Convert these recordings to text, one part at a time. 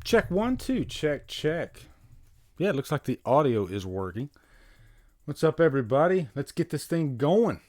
Check 1, 2. Check. Yeah, it looks like the audio is working. What's up, everybody? Let's get this thing going.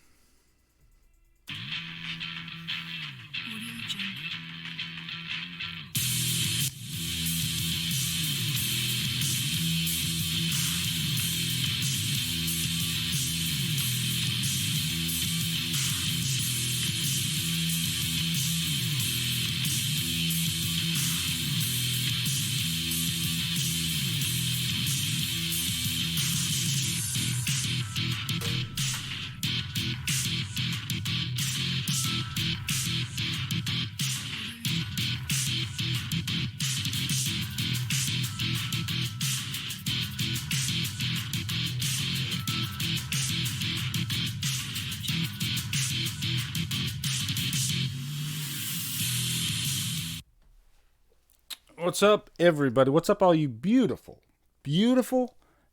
What's up, everybody? What's up, all you beautiful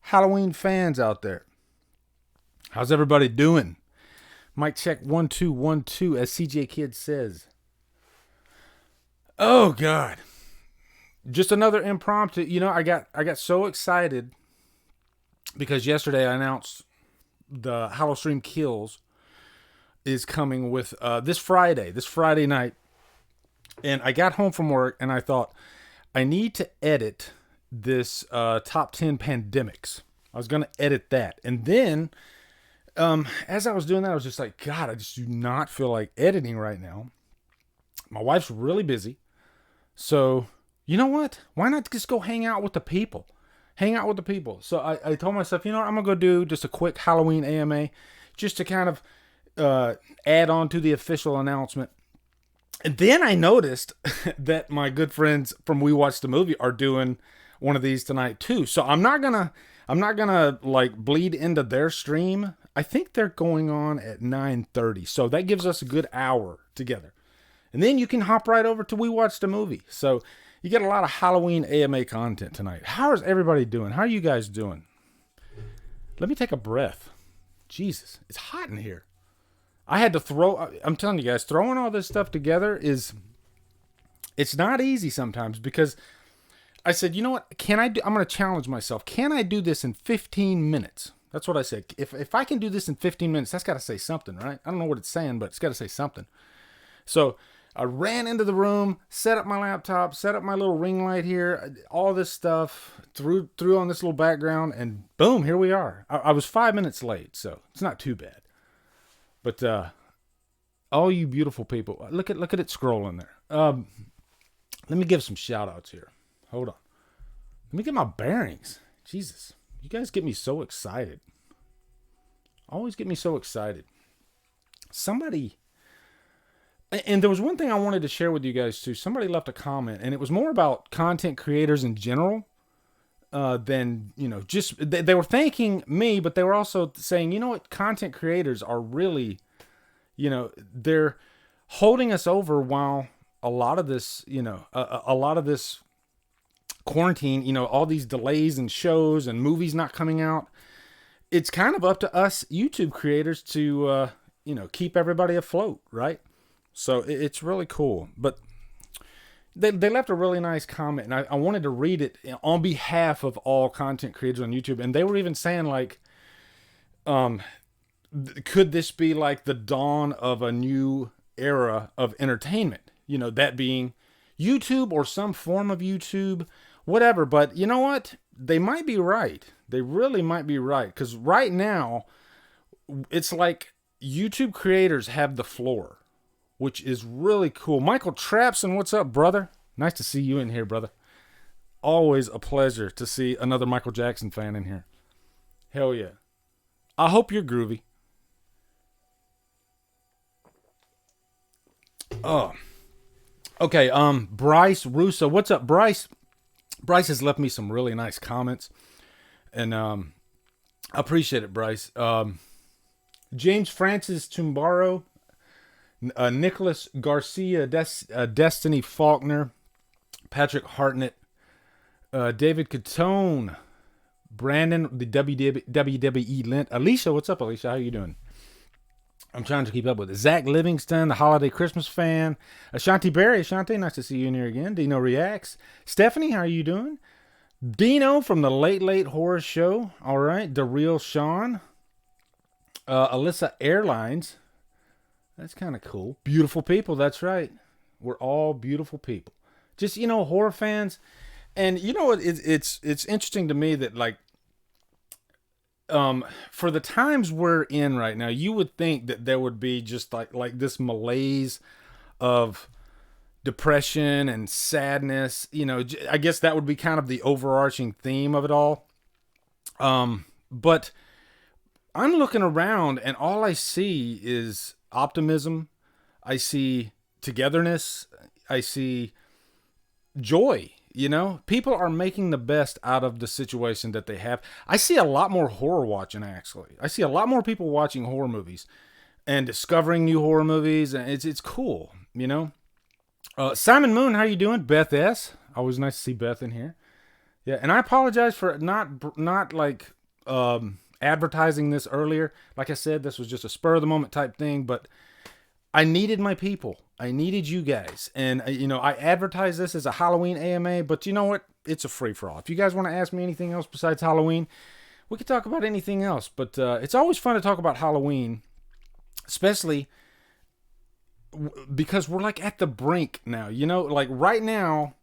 Halloween fans out there? How's everybody doing? Mic check 1 2 1 2, as CJ Kid says. Oh God, just another impromptu. You know, I got so excited because yesterday I announced the Halloween Kills is coming with this Friday night, and I got home from work and I thought, I need to edit this top 10 pandemics. I was going to edit that. And then, as I was doing that, I was just like, God, I just do not feel like editing right now. My wife's really busy. So, you know what? Why not just go hang out with the people? So I told myself, you know what? I'm going to go do just a quick Halloween AMA just to kind of add on to the official announcement. And then I noticed that my good friends from We Watched the Movie are doing one of these tonight too. So I'm not gonna like bleed into their stream. I think they're going on at 9:30. So that gives us a good hour together. And then you can hop right over to We Watched the Movie. So you get a lot of Halloween AMA content tonight. How is everybody doing? How are you guys doing? Let me take a breath. Jesus, it's hot in here. I had to I'm telling you guys, throwing all this stuff together it's not easy sometimes, because I said, you know what, I'm going to challenge myself. Can I do this in 15 minutes? That's what I said. If I can do this in 15 minutes, that's got to say something, right? I don't know what it's saying, but it's got to say something. So I ran into the room, set up my laptop, set up my little ring light here, all this stuff, threw on this little background, and boom, here we are. I was 5 minutes late, so it's not too bad. But all you beautiful people, look at it scrolling there. Let me give some shout outs here. Hold on. Let me get my bearings. Jesus, you guys get me so excited. Always get me so excited. Somebody, and there was one thing I wanted to share with you guys too. Somebody left a comment, and it was more about content creators in general than, you know, just they were thanking me, but they were also saying, you know what, content creators are really, you know, they're holding us over while a lot of this, you know, a lot of this quarantine, you know, all these delays and shows and movies not coming out. It's kind of up to us YouTube creators to, you know, keep everybody afloat, right? So it's really cool. But they left a really nice comment, and I wanted to read it on behalf of all content creators on YouTube. And they were even saying, like, could this be like the dawn of a new era of entertainment? You know, that being YouTube or some form of YouTube, whatever. But you know what? They might be right. They really might be right. Because right now, it's like YouTube creators have the floor, which is really cool. Michael Trapson, what's up, brother? Nice to see you in here, brother. Always a pleasure to see another Michael Jackson fan in here. Hell yeah. I hope you're groovy. Oh. Okay, Bryce Russo. What's up, Bryce? Bryce has left me some really nice comments. And I appreciate it, Bryce. James Francis Tumbaro. Nicholas Garcia, Destiny Faulkner, Patrick Hartnett, David Catone, Brandon, the WWE Lint. Alicia, what's up, Alicia? How you doing? I'm trying to keep up with it. Zach Livingston, the Holiday Christmas fan. Ashanti Berry. Ashanti, nice to see you in here again. Dino Reacts. Stephanie, how are you doing? Dino from the Late Late Horror Show. All right. The Real Sean. Alyssa Airlines. That's kind of cool. Beautiful people. That's right. We're all beautiful people. Just, horror fans. And you know what? It's interesting to me that, like, for the times we're in right now, you would think that there would be just like this malaise of depression and sadness. I guess that would be kind of the overarching theme of it all. But I'm looking around and all I see is optimism. I see togetherness. I see joy. People are making the best out of the situation that they have. I see a lot more horror watching, actually. I see a lot more people watching horror movies and discovering new horror movies, and it's cool, Simon Moon, how you doing? Beth S. Always nice to see Beth in here. Yeah, and I apologize for not like advertising this earlier. Like I said, this was just a spur of the moment type thing, but I needed my people. I needed you guys. And, I advertise this as a Halloween AMA, but you know what? It's a free-for-all. If you guys want to ask me anything else besides Halloween, we could talk about anything else. But it's always fun to talk about Halloween, especially because we're, like, at the brink now. Like, right now,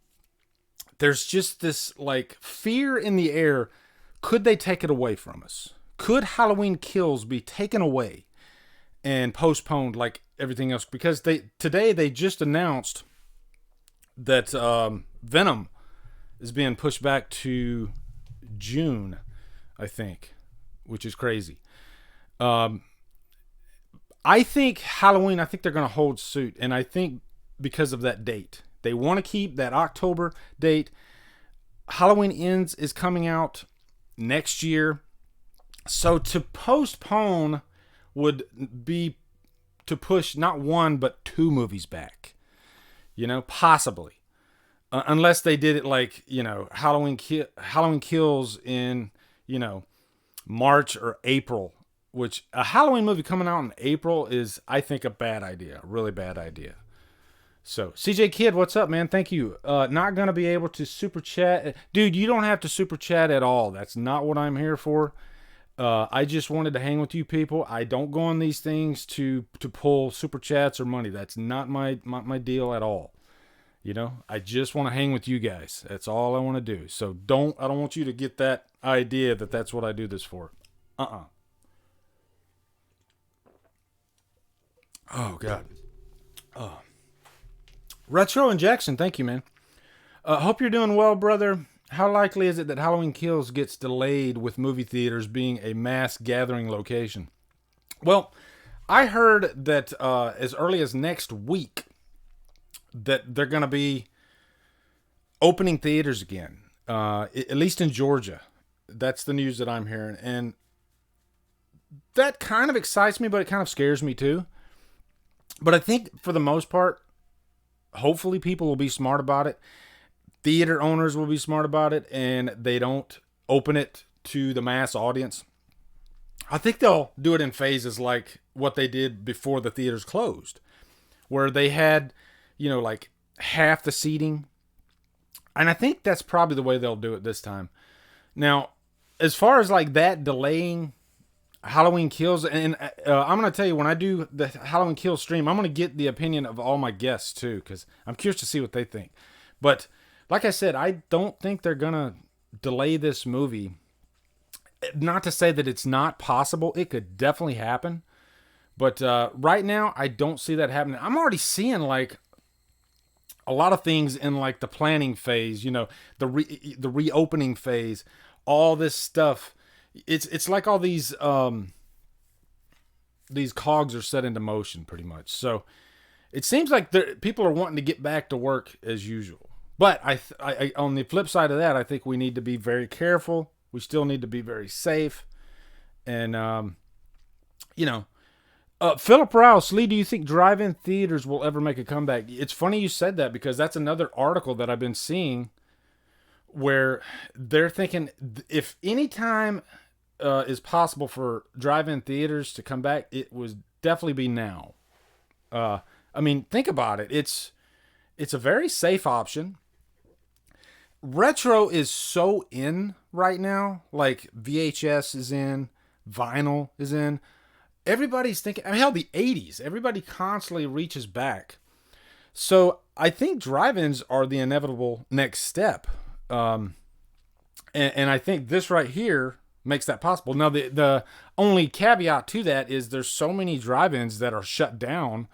there's just this, like, fear in the air. Could they take it away from us? Could Halloween Kills be taken away and postponed like everything else? Because today they just announced that Venom is being pushed back to June, I think, which is crazy. I think Halloween, I think they're going to hold suit, and I think because of that date. They want to keep that October date. Halloween Ends is coming out next year. So to postpone would be to push not one but two movies back, possibly, unless they did it like Halloween Kills in March or April, which a Halloween movie coming out in April is, I think, a bad idea, a really bad idea. So CJ Kid, what's up, man? Thank you. Not gonna be able to super chat, dude. You don't have to super chat at all. That's not what I'm here for. I just wanted to hang with you people. I don't go on these things to pull super chats or money. That's not my deal at all. I just want to hang with you guys. That's all I want to do. So I don't want you to get that idea that that's what I do this for. Oh God. Retro Injection, thank you, man. Hope you're doing well, brother. How likely is it that Halloween Kills gets delayed with movie theaters being a mass gathering location? Well, I heard that as early as next week that they're going to be opening theaters again, at least in Georgia. That's the news that I'm hearing. And that kind of excites me, but it kind of scares me too. But I think for the most part, hopefully people will be smart about it. Theater owners will be smart about it, and they don't open it to the mass audience. I think they'll do it in phases like what they did before the theaters closed, where they had, like half the seating. And I think that's probably the way they'll do it this time. Now, as far as like that delaying Halloween Kills, and I'm going to tell you, when I do the Halloween Kills stream, I'm going to get the opinion of all my guests too, because I'm curious to see what they think. But like I said, I don't think they're going to delay this movie. Not to say that it's not possible. It could definitely happen. But right now, I don't see that happening. I'm already seeing like a lot of things in like the planning phase, the reopening phase, all this stuff. It's like all these cogs are set into motion pretty much. So it seems like people are wanting to get back to work as usual. But I on the flip side of that, I think we need to be very careful. We still need to be very safe. And, Philip Rouse, Lee, do you think drive-in theaters will ever make a comeback? It's funny you said that, because that's another article that I've been seeing where they're thinking if any time is possible for drive-in theaters to come back, it definitely be now. I mean, think about it. It's a very safe option. Retro is so in right now. Like VHS is in, vinyl is in. Everybody's thinking, I mean, hell, the 80s. Everybody constantly reaches back. So I think drive-ins are the inevitable next step. And I think this right here makes that possible. Now, the only caveat to that is there's so many drive-ins that are shut down.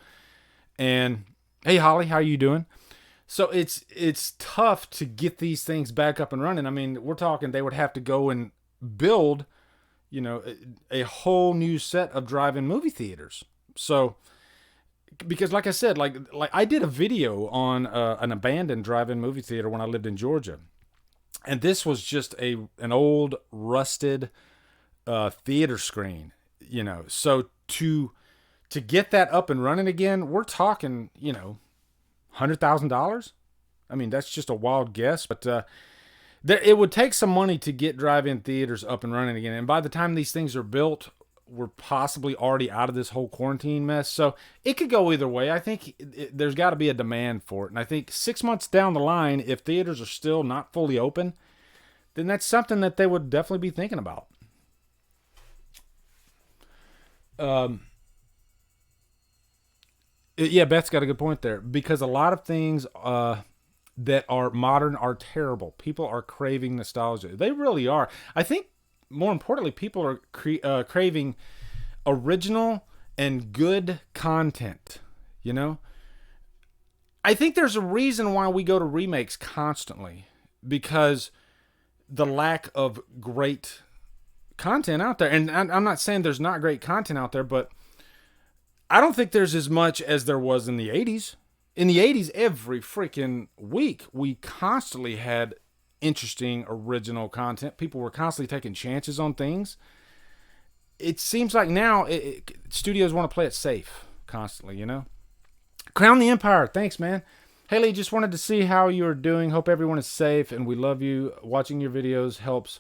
And hey, Holly, how are you doing? So it's tough to get these things back up and running. I mean, we're talking they would have to go and build, a whole new set of drive-in movie theaters. So, because like I said, like I did a video on an abandoned drive-in movie theater when I lived in Georgia, and this was just an old rusted theater screen. So to get that up and running again, we're talking, $100,000. I mean, that's just a wild guess, but it would take some money to get drive-in theaters up and running again. And by the time these things are built, we're possibly already out of this whole quarantine mess. So it could go either way. I think there's got to be a demand for it. And I think 6 months down the line, if theaters are still not fully open, then that's something that they would definitely be thinking about. Yeah, Beth's got a good point there, because a lot of things that are modern are terrible. People are craving nostalgia. They really are. I think, more importantly, people are craving original and good content. I think there's a reason why we go to remakes constantly, because the lack of great content out there. And I'm not saying there's not great content out there, but I don't think there's as much as there was in the 80s. In the 80s, every freaking week, we constantly had interesting, original content. People were constantly taking chances on things. It seems like now studios want to play it safe constantly, Crown the Empire. Thanks, man. Haley, just wanted to see how you're doing. Hope everyone is safe, and we love you. Watching your videos helps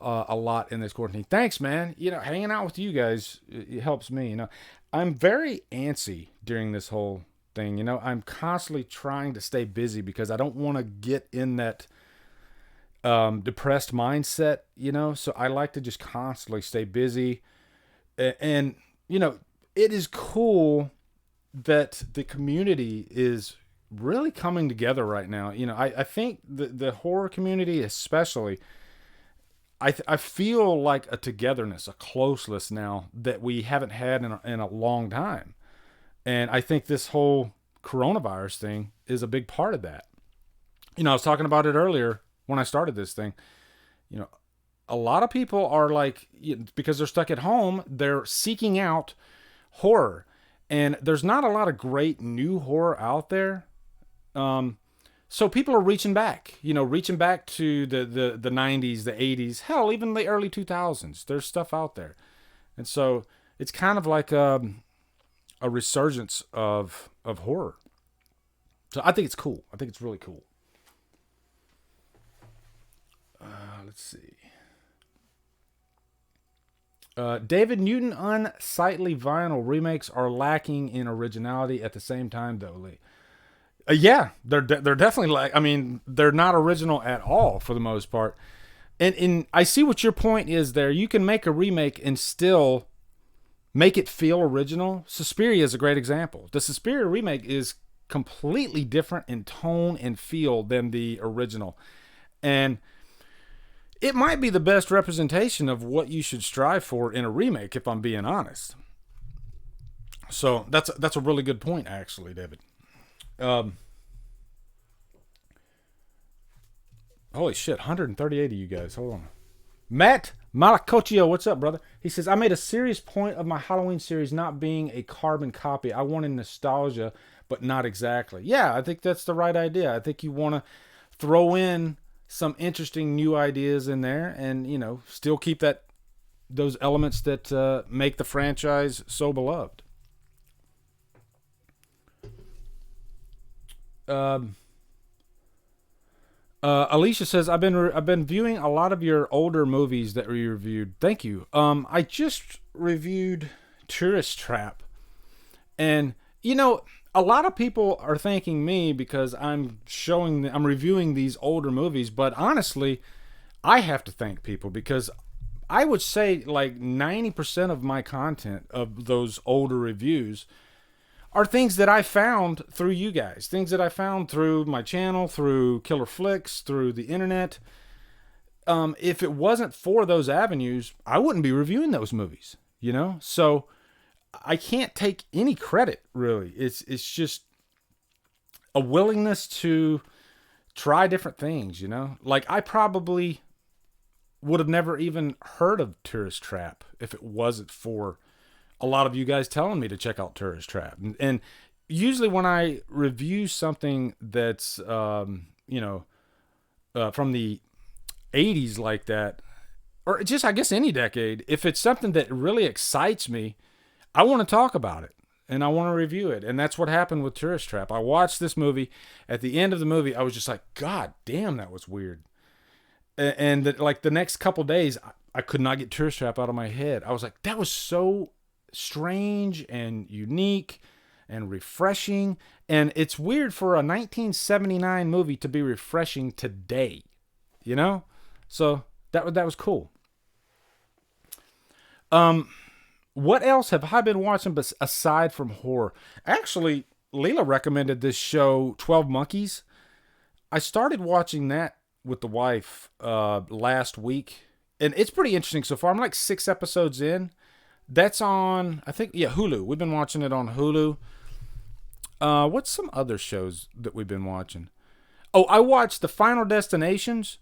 a lot in this quarantine. Thanks, man. Hanging out with you guys, it helps me, I'm very antsy during this whole thing. I'm constantly trying to stay busy because I don't want to get in that depressed mindset, so I like to just constantly stay busy. And, it is cool that the community is really coming together right now. I think the horror community especially, I feel like a togetherness, a closeness now that we haven't had in a long time. And I think this whole coronavirus thing is a big part of that. I was talking about it earlier when I started this thing. A lot of people are like, because they're stuck at home, they're seeking out horror. And there's not a lot of great new horror out there. So people are reaching back to the 90s, the 80s, hell, even the early 2000s. There's stuff out there. And so it's kind of like a resurgence of horror. So I think it's cool. I think it's really cool. Let's see. David Newton, unsightly vinyl remakes are lacking in originality at the same time, though, Lee. Yeah, they're definitely they're not original at all for the most part. And I see what your point is there. You can make a remake and still make it feel original. Suspiria is a great example. The Suspiria remake is completely different in tone and feel than the original. And it might be the best representation of what you should strive for in a remake, if I'm being honest. So that's a really good point, actually, David. Holy shit, 138 of you guys. Hold on. Matt Malacochio, what's up, brother? He says, I made a serious point of my Halloween series not being a carbon copy. I wanted nostalgia, but not exactly. Yeah, I think that's the right idea. I think you want to throw in some interesting new ideas in there and, still keep those elements that make the franchise so beloved. Alicia says, I've been viewing a lot of your older movies that we reviewed. Thank you. I just reviewed Tourist Trap And a lot of people are thanking me because I'm reviewing these older movies, but honestly, I have to thank people because I would say like 90% of my content of those older reviews are things that I found through you guys, things that I found through my channel, through Killer Flicks, through the internet. If it wasn't for those avenues, I wouldn't be reviewing those movies, So I can't take any credit, really. It's just a willingness to try different things, Like, I probably would have never even heard of Tourist Trap if it wasn't for a lot of you guys telling me to check out Tourist Trap. And usually when I review something that's, from the 80s like that, or just, I guess, any decade, if it's something that really excites me, I want to talk about it and I want to review it. And that's what happened with Tourist Trap. I watched this movie. At the end of the movie, I was just like, God damn, that was weird. And the next couple days, I could not get Tourist Trap out of my head. I was like, that was so strange and unique and refreshing. And it's weird for a 1979 movie to be refreshing today, So that was cool. What else have I been watching aside from horror? Actually, Leela recommended this show, 12 Monkeys. I started watching that with the wife last week, and it's pretty interesting so far. I'm like 6 episodes in. That's on, I think, Hulu. We've been watching it on Hulu. What's some other shows that we've been watching? Oh, I watched the Final Destinations.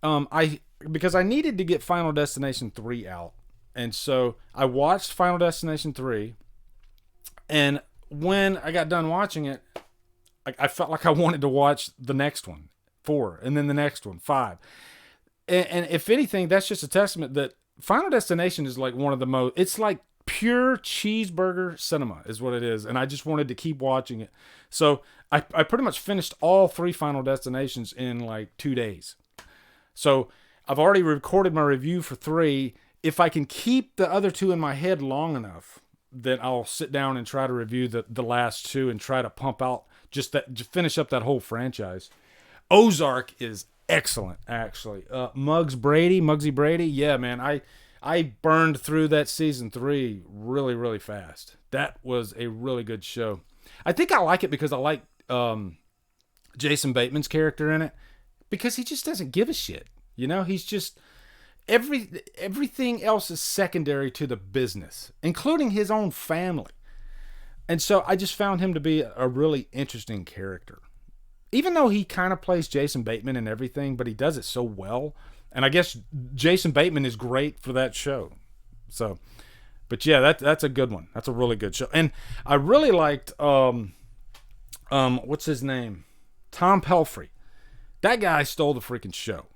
Because I needed to get Final Destination 3 out. And so I watched Final Destination 3. And when I got done watching it, I felt like I wanted to watch the next one, 4, and then the next one, 5. And if anything, that's just a testament that Final Destination is like one of the most, it's like pure cheeseburger cinema is what it is. And I just wanted to keep watching it. So I pretty much finished all 3 Final Destinations in like 2 days. So I've already recorded my review for 3. If I can keep the other 2 in my head long enough, then I'll sit down and try to review the last 2 and try to pump out just finish up that whole franchise. Ozark is excellent, actually. Muggsy Brady. Yeah, man. I burned through that season 3 really, really fast. That was a really good show. I think I like it because I like Jason Bateman's character in it. Because he just doesn't give a shit. He's just everything else is secondary to the business, including his own family. And so I just found him to be a really interesting character. Even though he kind of plays Jason Bateman and everything, but he does it so well. And I guess Jason Bateman is great for that show. So, but yeah, that's a good one. That's a really good show. And I really liked what's his name? Tom Pelphrey. That guy stole the freaking show.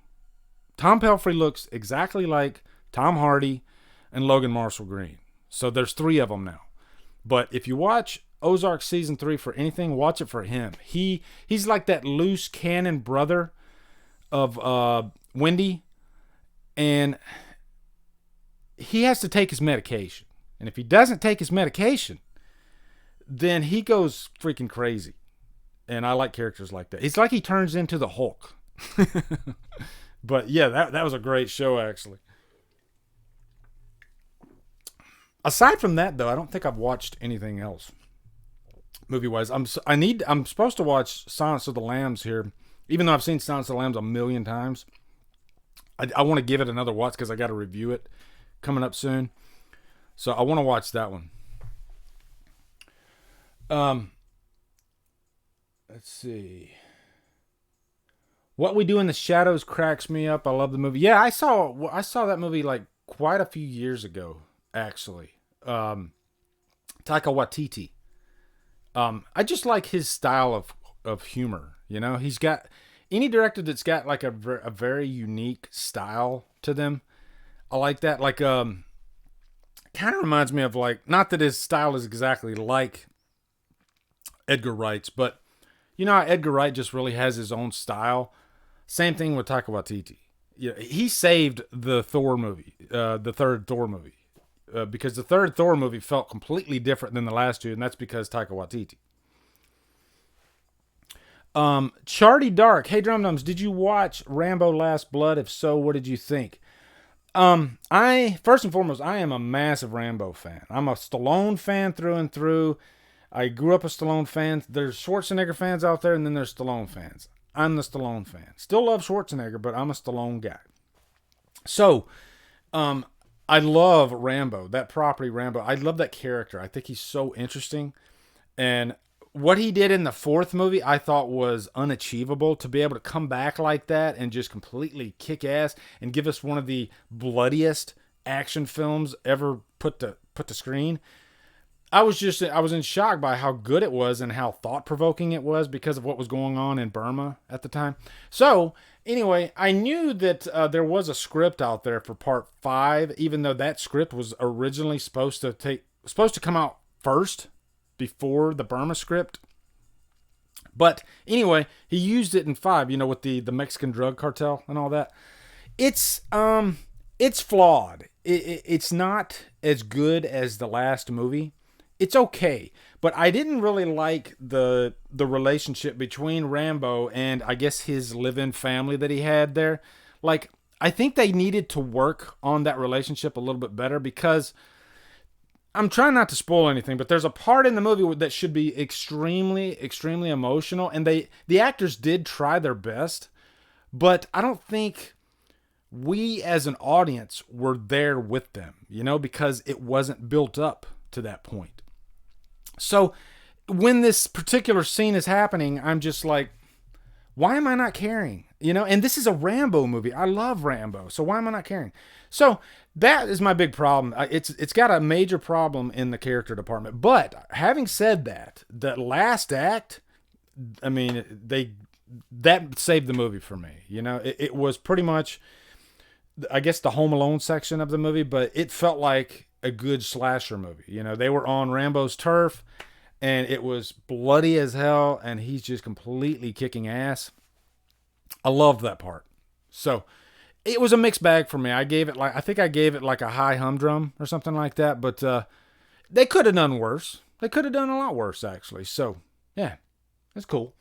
Tom Pelphrey looks exactly like Tom Hardy and Logan Marshall Green. So there's 3 of them now. But if you watch Ozark season 3 for anything, watch it for him. He's like that loose cannon brother of Wendy, and he has to take his medication. And if he doesn't take his medication, then he goes freaking crazy. And I like characters like that. It's like he turns into the Hulk. But yeah, that was a great show, actually. Aside from that, though, I don't think I've watched anything else movie-wise. I'm supposed to watch Silence of the Lambs here, even though I've seen Silence of the Lambs a million times. I want to give it another watch because I got to review it coming up soon. So I want to watch that one. Let's see. What We Do in the Shadows cracks me up. I love the movie. Yeah, I saw that movie like quite a few years ago, actually. Taika Waititi. I just like his style of humor. He's got any director that's got like a very unique style to them. I like that. Like, kind of reminds me of like, not that his style is exactly like Edgar Wright's, but how Edgar Wright just really has his own style. Same thing with Taika Waititi. He saved the Thor movie, the third Thor movie, because the third Thor movie felt completely different than the last two, and that's because Taika Waititi. Charty Dark, hey Drumdums, did you watch Rambo Last Blood? If so, what did you think? I first and foremost, I am a massive Rambo fan. I'm a Stallone fan through and through. I grew up a Stallone fan. There's Schwarzenegger fans out there, and then there's Stallone fans. I'm the Stallone fan. Still love Schwarzenegger, but I'm a Stallone guy. So, I love Rambo, that property Rambo. I love that character. I think he's so interesting. And what he did in the fourth movie, I thought was unachievable. To be able to come back like that and just completely kick ass and give us one of the bloodiest action films ever put to screen. I was in shock by how good it was and how thought-provoking it was because of what was going on in Burma at the time. So, anyway, I knew that there was a script out there for part 5, even though that script was originally supposed to come out first before the Burma script. But anyway, he used it in 5, with the Mexican drug cartel and all that. It's flawed. It's not as good as the last movie. It's okay, but I didn't really like the relationship between Rambo and I guess his live-in family that he had there. Like, I think they needed to work on that relationship a little bit better, because I'm trying not to spoil anything, but there's a part in the movie that should be extremely, extremely emotional, and the actors did try their best, but I don't think we as an audience were there with them, because it wasn't built up to that point. So when this particular scene is happening, I'm just like, why am I not caring? And this is a Rambo movie. I love Rambo. So why am I not caring? So that is my big problem. It's got a major problem in the character department. But having said that, the last act, I mean, that saved the movie for me. It was pretty much, I guess, the Home Alone section of the movie, but it felt like a good slasher movie. They were on Rambo's turf, and it was bloody as hell, and he's just completely kicking ass. I loved that part. So it was a mixed bag for me. I think I gave it like a high humdrum or something like that, but they could have done worse. They could have done a lot worse, actually. So yeah, that's cool.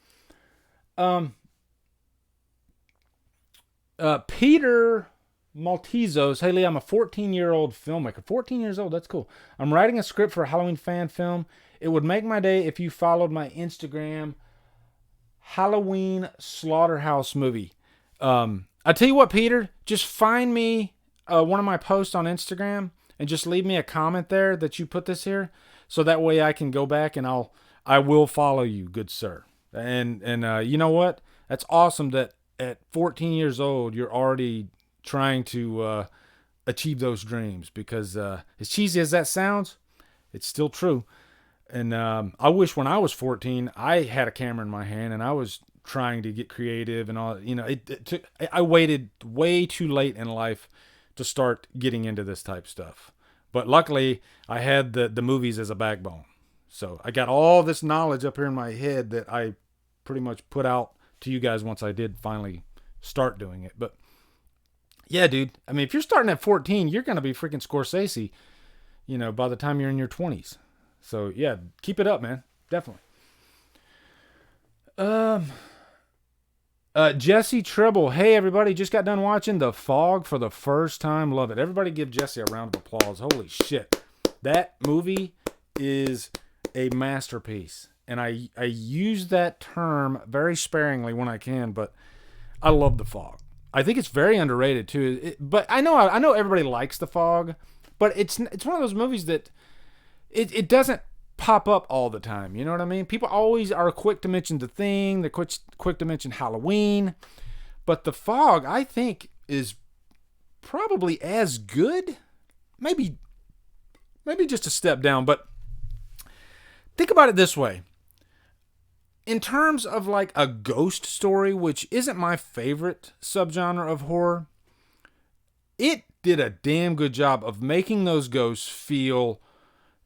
Peter Maltese, hey Lee, I'm a 14-year-old filmmaker. 14 years old, that's cool. I'm writing a script for a Halloween fan film. It would make my day if you followed my Instagram, Halloween Slaughterhouse Movie. I tell you what, Peter, just find me one of my posts on Instagram and just leave me a comment there that you put this here, so that way I can go back and I will follow you, good sir. And you know what? That's awesome that at 14 years old you're already trying to achieve those dreams, because as cheesy as that sounds, it's still true. And I wish when I was 14 I had a camera in my hand and I was trying to get creative and all. I waited way too late in life to start getting into this type stuff, but luckily I had the movies as a backbone, so I got all this knowledge up here in my head that I pretty much put out to you guys once I did finally start doing it. But yeah, dude, I mean, if you're starting at 14, you're going to be freaking Scorsese, by the time you're in your 20s. So yeah, keep it up, man. Definitely. Jesse Tribble. Hey everybody, just got done watching The Fog for the first time. Love it. Everybody give Jesse a round of applause. Holy shit. That movie is a masterpiece. And I use that term very sparingly when I can, but I love The Fog. I think it's very underrated too. But I know everybody likes The Fog, but it's one of those movies that it doesn't pop up all the time. You know what I mean? People always are quick to mention The Thing. They're quick to mention Halloween. But The Fog, I think, is probably as good. Maybe just a step down. But think about it this way. In terms of like a ghost story, which isn't my favorite subgenre of horror, it did a damn good job of making those ghosts feel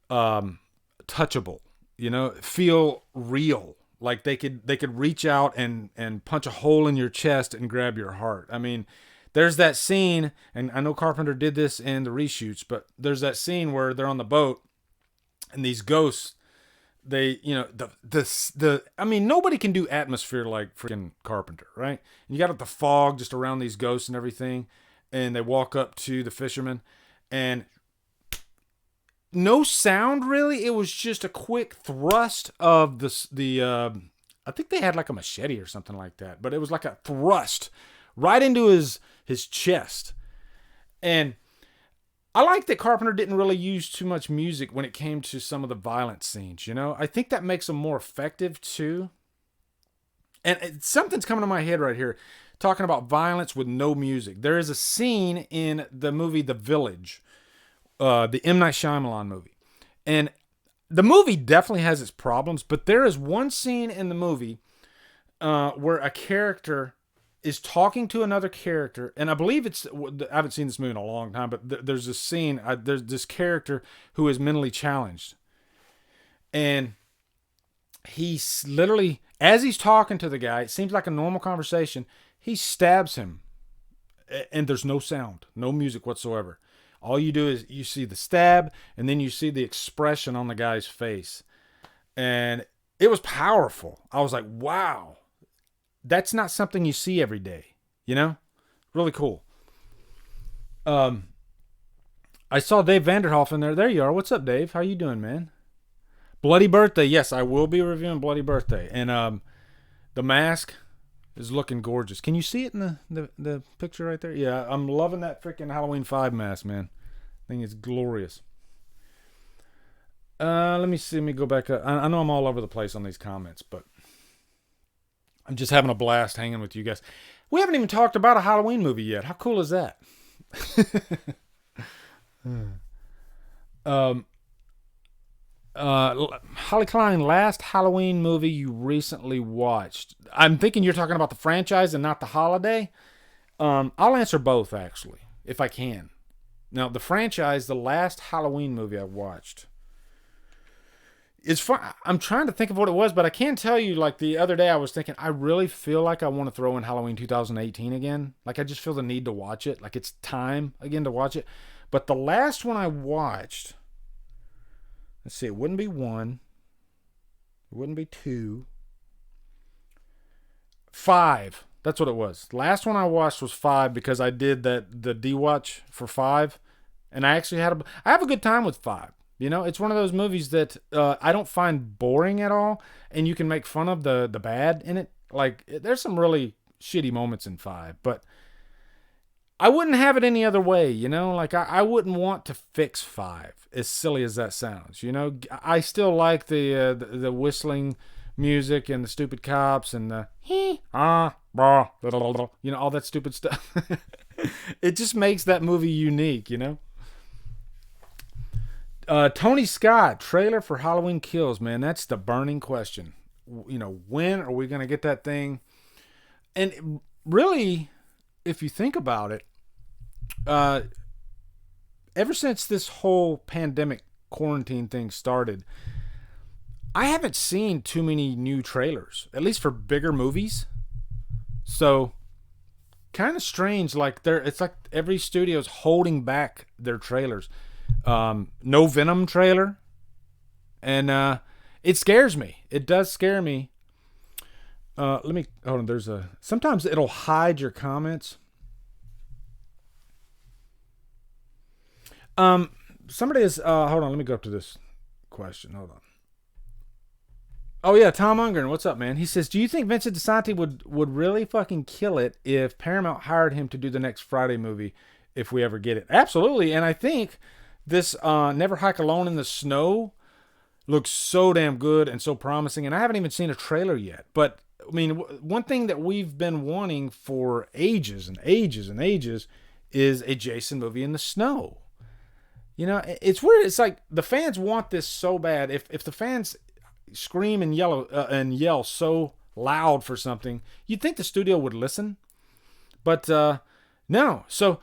touchable, feel real. Like they could reach out and punch a hole in your chest and grab your heart. I mean, there's that scene, and I know Carpenter did this in the reshoots, but there's that scene where they're on the boat and these ghosts, they, you know, I mean, nobody can do atmosphere like freaking Carpenter, right? And you got the fog just around these ghosts and everything, and they walk up to the fisherman, and no sound really. It was just a quick thrust of I think they had like a machete or something like that, but it was like a thrust right into his chest. And I like that Carpenter didn't really use too much music when it came to some of the violent scenes, you know? I think that makes them more effective too. And something's coming to my head right here, talking about violence with no music. There is a scene in the movie The Village, the M. Night Shyamalan movie. And the movie definitely has its problems, but there is one scene in the movie where a character is talking to another character, and I believe I haven't seen this movie in a long time, but there's this scene, there's this character who is mentally challenged, and he's literally, as he's talking to the guy, it seems like a normal conversation, he stabs him, and there's no sound, no music whatsoever. All you do is you see the stab, and then you see the expression on the guy's face, and it was powerful. I was like, wow. That's not something you see every day, you know? Really cool. I saw Dave Vanderhoff in there. There you are. What's up, Dave? How you doing, man? Bloody Birthday. Yes, I will be reviewing Bloody Birthday. And the mask is looking gorgeous. Can you see it in the picture right there? Yeah, I'm loving that freaking Halloween 5 mask, man. I think it's glorious. Let me see. Let me go back up. I know I'm all over the place on these comments, but I'm just having a blast hanging with you guys. We haven't even talked about a Halloween movie yet. How cool is that? Holly Klein, last Halloween movie you recently watched. I'm thinking you're talking about the franchise and not the holiday. I'll answer both, actually, if I can. Now, the franchise, the last Halloween movie I watched. It's fun. I'm trying to think of what it was, but I can tell you, like the other day I was thinking, I really feel like I want to throw in Halloween 2018 again. Like I just feel the need to watch it. Like it's time again to watch it. But the last one I watched, let's see, it wouldn't be 1. It wouldn't be 2. 5. That's what it was. The last one I watched was 5 because I did the D-Watch for 5. And I actually I have a good time with 5. You know, it's one of those movies that I don't find boring at all, and you can make fun of the bad in it. Like, there's some really shitty moments in 5, but I wouldn't have it any other way, you know? Like, I wouldn't want to fix 5, as silly as that sounds, you know? I still like the whistling music and the stupid cops and the you know, all that stupid stuff. It just makes that movie unique, you know? Tony Scott, trailer for Halloween Kills, man. That's the burning question. You know, when are we going to get that thing? And really, if you think about it, ever since this whole pandemic quarantine thing started, I haven't seen too many new trailers, at least for bigger movies. So, kind of strange. Like it's like every studio's holding back their trailers. No Venom trailer, and it scares me. It does scare me. Let me hold on. Sometimes it'll hide your comments. Somebody is hold on. Let me go up to this question. Hold on. Oh yeah, Tom Ungren, what's up, man? He says, "Do you think Vincent DiSanti would really fucking kill it if Paramount hired him to do the next Friday movie if we ever get it?" Absolutely, and I think this Never Hike Alone in the Snow looks so damn good and so promising, and I haven't even seen a trailer yet. But, I mean, one thing that we've been wanting for ages and ages and ages is a Jason movie in the snow. You know, it's weird. It's like the fans want this so bad. If the fans scream and yell so loud for something, you'd think the studio would listen. But no. So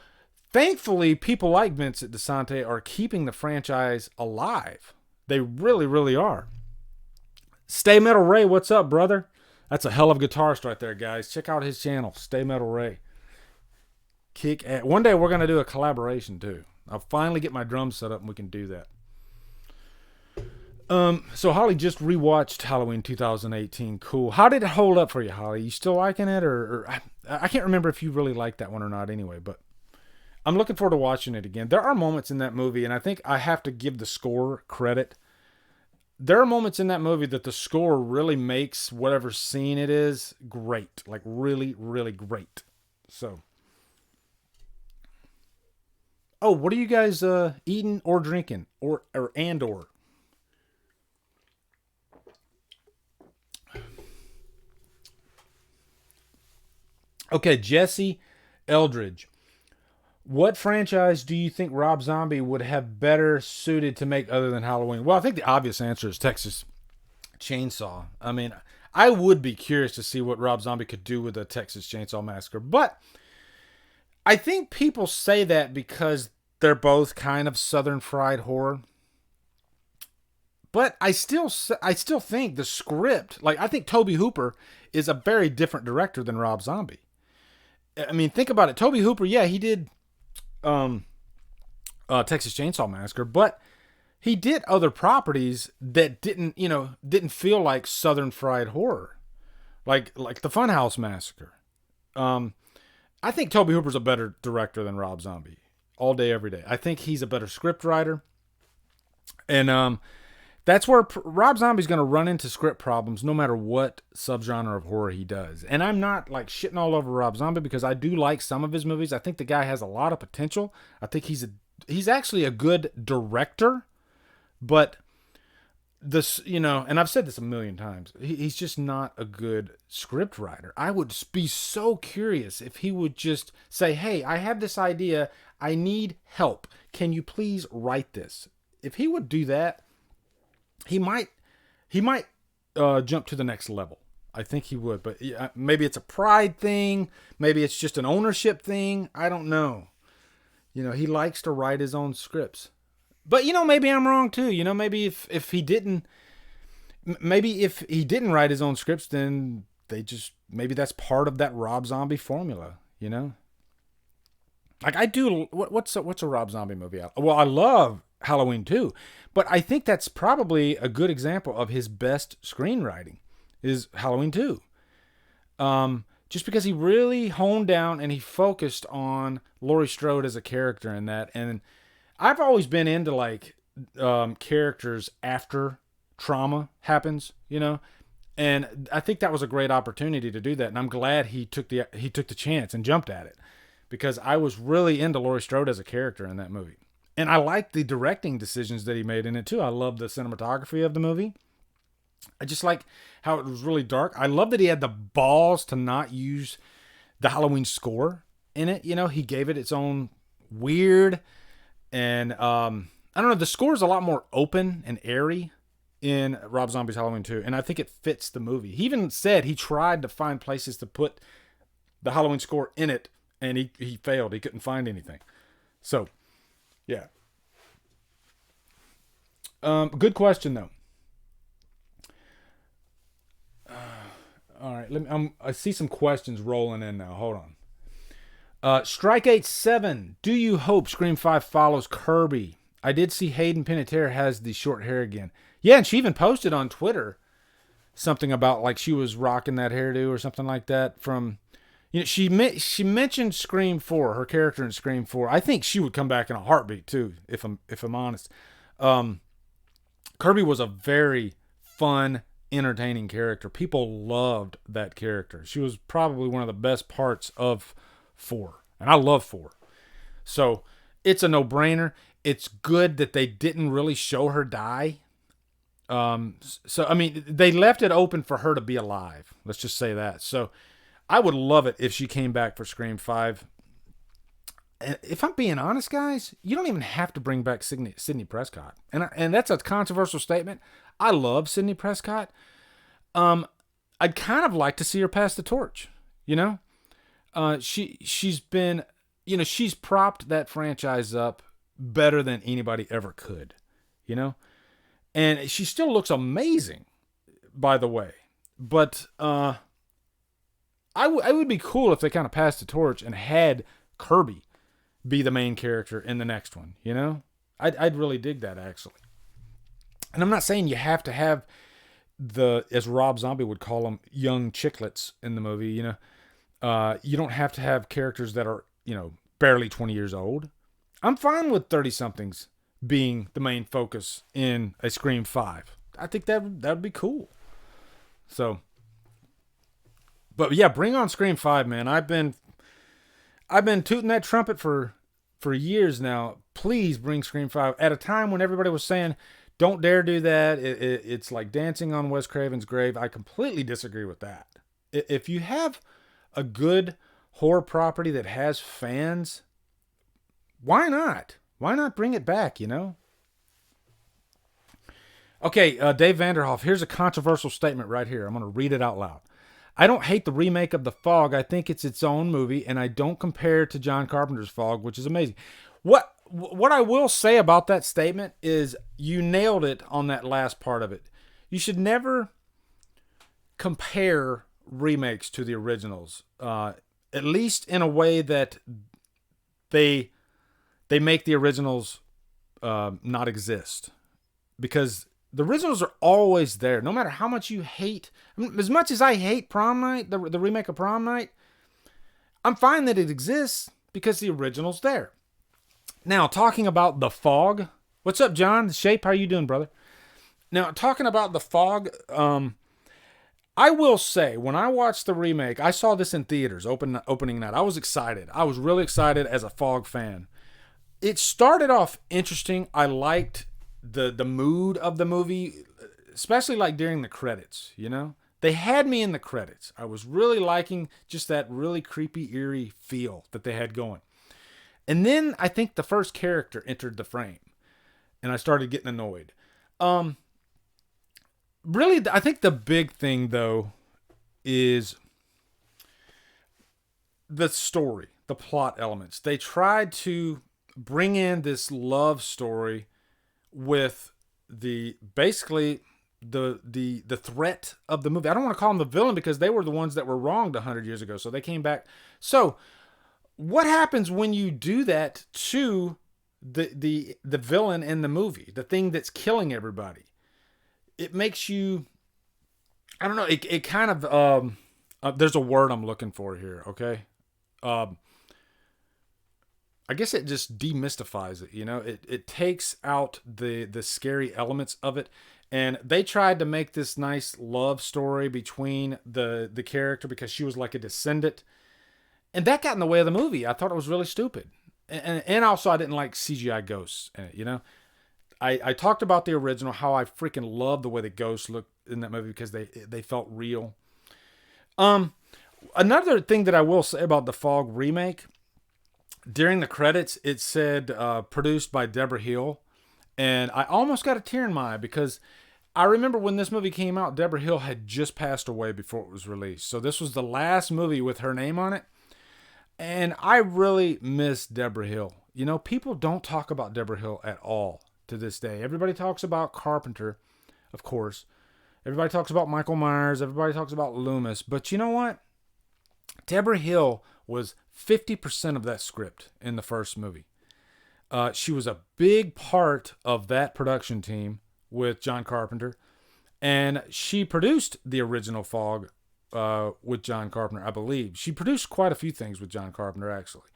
thankfully, people like Vincent DiSanti are keeping the franchise alive. They really, really are. Stay Metal Ray, what's up, brother? That's a hell of a guitarist right there, guys. Check out his channel, Stay Metal Ray. kick ass. One day we're going to do a collaboration too. I'll finally get my drums set up and we can do that. So Holly just rewatched Halloween 2018. Cool. How did it hold up for you, Holly? You still liking it, or I can't remember if you really liked that one or not. Anyway, but I'm looking forward to watching it again. There are moments in that movie, and I think I have to give the score credit. There are moments in that movie that the score really makes whatever scene it is great, like really, really great. So, oh, what are you guys eating or drinking, or? Okay, Jesse Eldridge. What franchise do you think Rob Zombie would have better suited to make other than Halloween? Well, I think the obvious answer is Texas Chainsaw. I mean, I would be curious to see what Rob Zombie could do with a Texas Chainsaw Massacre. But I think people say that because they're both kind of Southern fried horror. But I still think the script, like I think Tobe Hooper is a very different director than Rob Zombie. I mean, think about it. Tobe Hooper, yeah, he did Texas Chainsaw Massacre, but he did other properties that didn't feel like Southern fried horror, like the Funhouse Massacre. I think Tobe Hooper's a better director than Rob Zombie, all day, every day. I think he's a better script writer, and that's where Rob Zombie's going to run into script problems no matter what subgenre of horror he does. And I'm not like shitting all over Rob Zombie because I do like some of his movies. I think the guy has a lot of potential. I think he's actually a good director, but this, and I've said this a million times, he's just not a good script writer. I would be so curious if he would just say, hey, I have this idea. I need help. Can you please write this? If he would do that, he might jump to the next level. I think he would, but maybe it's a pride thing. Maybe it's just an ownership thing. I don't know. He likes to write his own scripts, but maybe I'm wrong too. Maybe if he didn't write his own scripts, then maybe that's part of that Rob Zombie formula. Like I do. What's a Rob Zombie movie? Well, I love Halloween 2, but I think that's probably a good example of his best screenwriting is Halloween 2. Just because he really honed down and he focused on Laurie Strode as a character in that. And I've always been into like characters after trauma happens, and I think that was a great opportunity to do that. And I'm glad he took the chance and jumped at it, because I was really into Laurie Strode as a character in that movie. And I liked the directing decisions that he made in it too. I love the cinematography of the movie. I just like how it was really dark. I love that he had the balls to not use the Halloween score in it. He gave it its own weird, and I don't know, the score is a lot more open and airy in Rob Zombie's Halloween 2, and I think it fits the movie. He even said he tried to find places to put the Halloween score in it, and he failed. He couldn't find anything. So, yeah. Good question though. All right, I see some questions rolling in now. Hold on. Strike 87. Do you hope Scream 5 follows Kirby? I did see Hayden Panettiere has the short hair again. Yeah, and she even posted on Twitter something about like she was rocking that hairdo or something like that from. She mentioned Scream 4, her character in Scream 4. I think she would come back in a heartbeat too, if I'm honest. Kirby was a very fun, entertaining character. People loved that character. She was probably one of the best parts of 4, and I love 4. So it's a no-brainer. It's good that they didn't really show her die. So I mean, they left it open for her to be alive. Let's just say that. So I would love it if she came back for Scream 5. And if I'm being honest, guys, you don't even have to bring back Sidney Prescott. And that's a controversial statement. I love Sidney Prescott. I'd kind of like to see her pass the torch, she's been, she's propped that franchise up better than anybody ever could, and she still looks amazing, by the way. But, I would be cool if they kind of passed the torch and had Kirby be the main character in the next one. You know, I'd really dig that actually. And I'm not saying you have to have as Rob Zombie would call them, young chicklets in the movie. You don't have to have characters that are, barely 20 years old. I'm fine with 30 somethings being the main focus in a Scream 5. I think that would be cool. So, but yeah, bring on Scream 5, man. I've been tooting that trumpet for years now. Please bring Scream 5 at a time when everybody was saying, don't dare do that. It's like dancing on Wes Craven's grave. I completely disagree with that. If you have a good horror property that has fans, why not? Why not bring it back, Okay, Dave Vanderhoff, here's a controversial statement right here. I'm going to read it out loud. I don't hate the remake of The Fog. I think it's its own movie, and I don't compare it to John Carpenter's Fog, which is amazing. What I will say about that statement is you nailed it on that last part of it. You should never compare remakes to the originals, at least in a way that they make the originals not exist. Because the originals are always there, no matter how much you hate. As much as I hate Prom Night, the remake of Prom Night, I'm fine that it exists because the original's there. Now, talking about The Fog. What's up, John? Shape, how you doing, brother? Now, talking about The Fog, I will say, when I watched the remake, I saw this in theaters, opening night. I was excited. I was really excited as a Fog fan. It started off interesting. I liked the mood of the movie, especially like during the credits, They had me in the credits. I was really liking just that really creepy, eerie feel that they had going. And then I think the first character entered the frame, and I started getting annoyed. Really, I think the big thing, though, is the story, the plot elements. They tried to bring in this love story with basically the threat of the movie. I don't want to call them the villain because they were the ones that were wronged 100 years ago, so they came back. So what happens when you do that to the villain in the movie, the thing that's killing everybody? It makes you, I don't know, it kind of, there's a word I'm looking for here, okay? I guess it just demystifies it, It takes out the scary elements of it. And they tried to make this nice love story between the character because she was like a descendant. And that got in the way of the movie. I thought it was really stupid. And also I didn't like CGI ghosts in it, I talked about the original, how I freaking love the way the ghosts looked in that movie because they felt real. Another thing that I will say about the Fog remake, during the credits, it said produced by Deborah Hill. And I almost got a tear in my eye because I remember when this movie came out, Deborah Hill had just passed away before it was released. So this was the last movie with her name on it. And I really miss Deborah Hill. People don't talk about Deborah Hill at all to this day. Everybody talks about Carpenter, of course. Everybody talks about Michael Myers. Everybody talks about Loomis. But you know what? Deborah Hill was 50% of that script in the first movie. She was a big part of that production team with John Carpenter. And she produced the original Fog with John Carpenter, I believe. She produced quite a few things with John Carpenter, actually.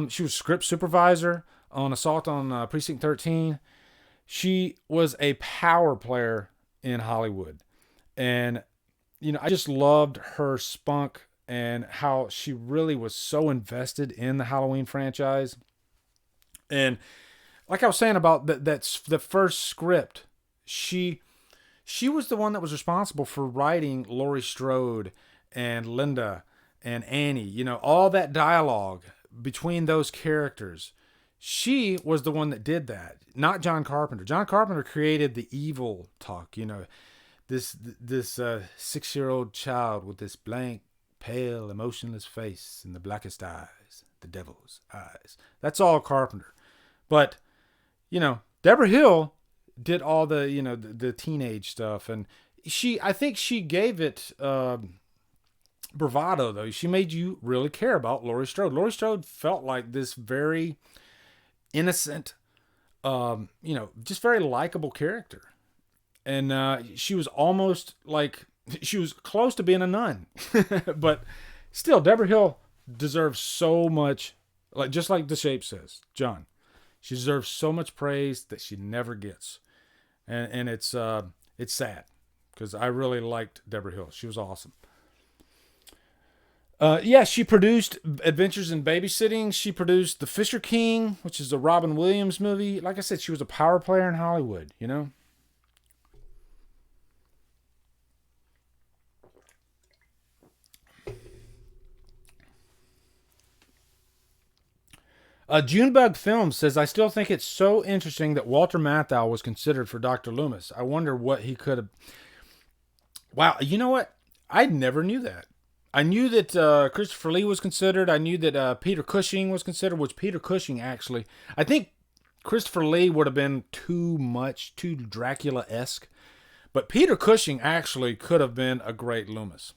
She was script supervisor on Assault on Precinct 13. She was a power player in Hollywood. And, I just loved her spunk and how she really was so invested in the Halloween franchise. And like I was saying about that's the first script, she was the one that was responsible for writing Laurie Strode and Linda and Annie, all that dialogue between those characters. She was the one that did that, not John Carpenter. John Carpenter created the evil talk, this 6-year-old child with this blank, pale, emotionless face and the blackest eyes, the devil's eyes. That's all Carpenter. But, Deborah Hill did all the, the teenage stuff. And I think she gave it bravado, though. She made you really care about Laurie Strode. Laurie Strode felt like this very innocent, just very likable character. And she was almost like, she was close to being a nun. But still, Deborah Hill deserves so much, like just like The Shape says, John. She deserves so much praise that she never gets. And it's sad, because I really liked Deborah Hill. She was awesome. She produced Adventures in Babysitting. She produced The Fisher King, which is a Robin Williams movie. Like I said, she was a power player in Hollywood, you know? Junebug Films says, I still think it's so interesting that Walter Matthau was considered for Dr. Loomis. I wonder what he could have... Wow, you know what? I never knew that. I knew that Christopher Lee was considered. I knew that Peter Cushing was considered, which Peter Cushing actually... I think Christopher Lee would have been too much, too Dracula-esque. But Peter Cushing actually could have been a great Loomis.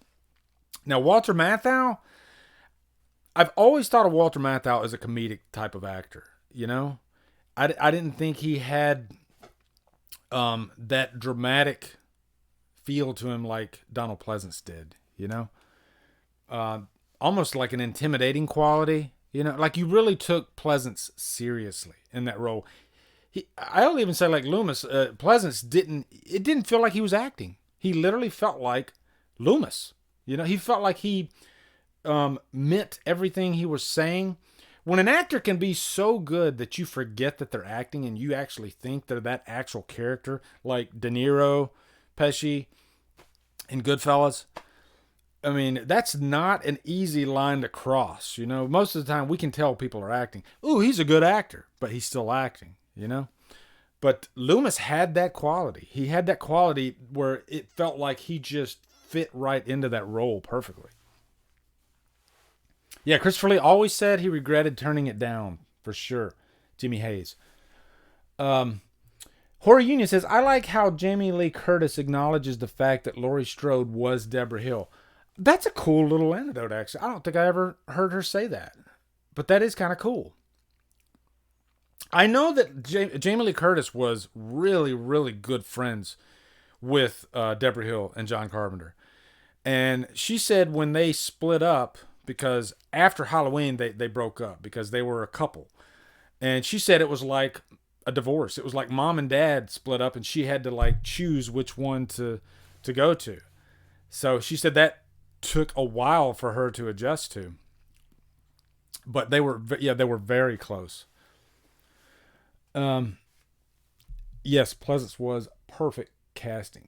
Now, Walter Matthau... I've always thought of Walter Matthau as a comedic type of actor, you know? I didn't think he had that dramatic feel to him like Donald Pleasance did, you know? Almost like an intimidating quality, you know? Like you really took Pleasance seriously in that role. I'll even say like Loomis, Pleasance didn't feel like he was acting. He literally felt like Loomis, you know? He felt like he... meant everything he was saying. When an actor can be so good that you forget that they're acting and you actually think they're that actual character, like De Niro, Pesci, in Goodfellas, I mean, that's not an easy line to cross, you know? Most of the time we can tell people are acting. Ooh, he's a good actor, but he's still acting, you know? But Loomis had that quality. He had that quality where it felt like he just fit right into that role perfectly. Yeah, Christopher Lee always said he regretted turning it down, for sure. Jimmy Hayes. Horror Union says, I like how Jamie Lee Curtis acknowledges the fact that Laurie Strode was Deborah Hill. That's a cool little anecdote, actually. I don't think I ever heard her say that. But that is kind of cool. I know that Jamie Lee Curtis was really, really good friends with Deborah Hill and John Carpenter. And she said when they split up, because after Halloween, they broke up because they were a couple. And she said it was like a divorce. It was like mom and dad split up and she had to like choose which one to go to. So she said that took a while for her to adjust to. But they were very close. Yes, Pleasance was perfect casting.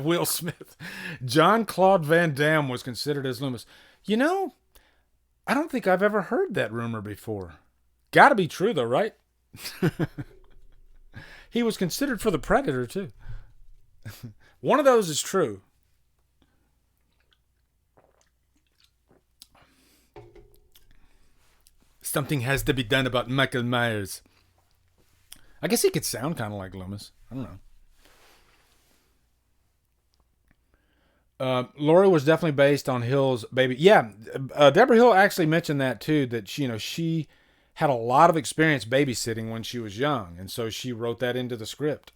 Will Smith. Jean-Claude Van Damme was considered as Loomis. You know, I don't think I've ever heard that rumor before. Gotta be true though, right? He was considered for The Predator too. One of those is true. Something has to be done about Michael Myers. I guess he could sound kind of like Loomis. I don't know. Laurie was definitely based on Hill's baby. Yeah, Deborah Hill actually mentioned that too. That she had a lot of experience babysitting when she was young, and so she wrote that into the script.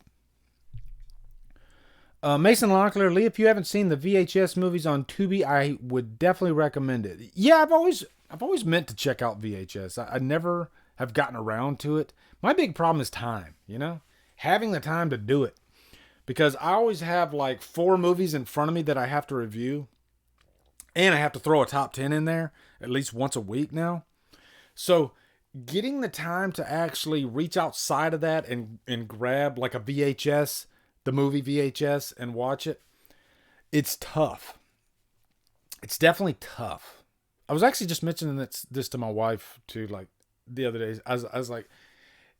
Mason Locklear, Lee, if you haven't seen the VHS movies on Tubi, I would definitely recommend it. Yeah, I've always meant to check out VHS. I never have gotten around to it. My big problem is time. You know, having the time to do it. Because I always have like 4 movies in front of me that I have to review. And I have to throw a top 10 in there at least once a week now. So getting the time to actually reach outside of that and grab like a VHS, the movie VHS, and watch it, it's tough. It's definitely tough. I was actually just mentioning this to my wife too, like the other day. I was like,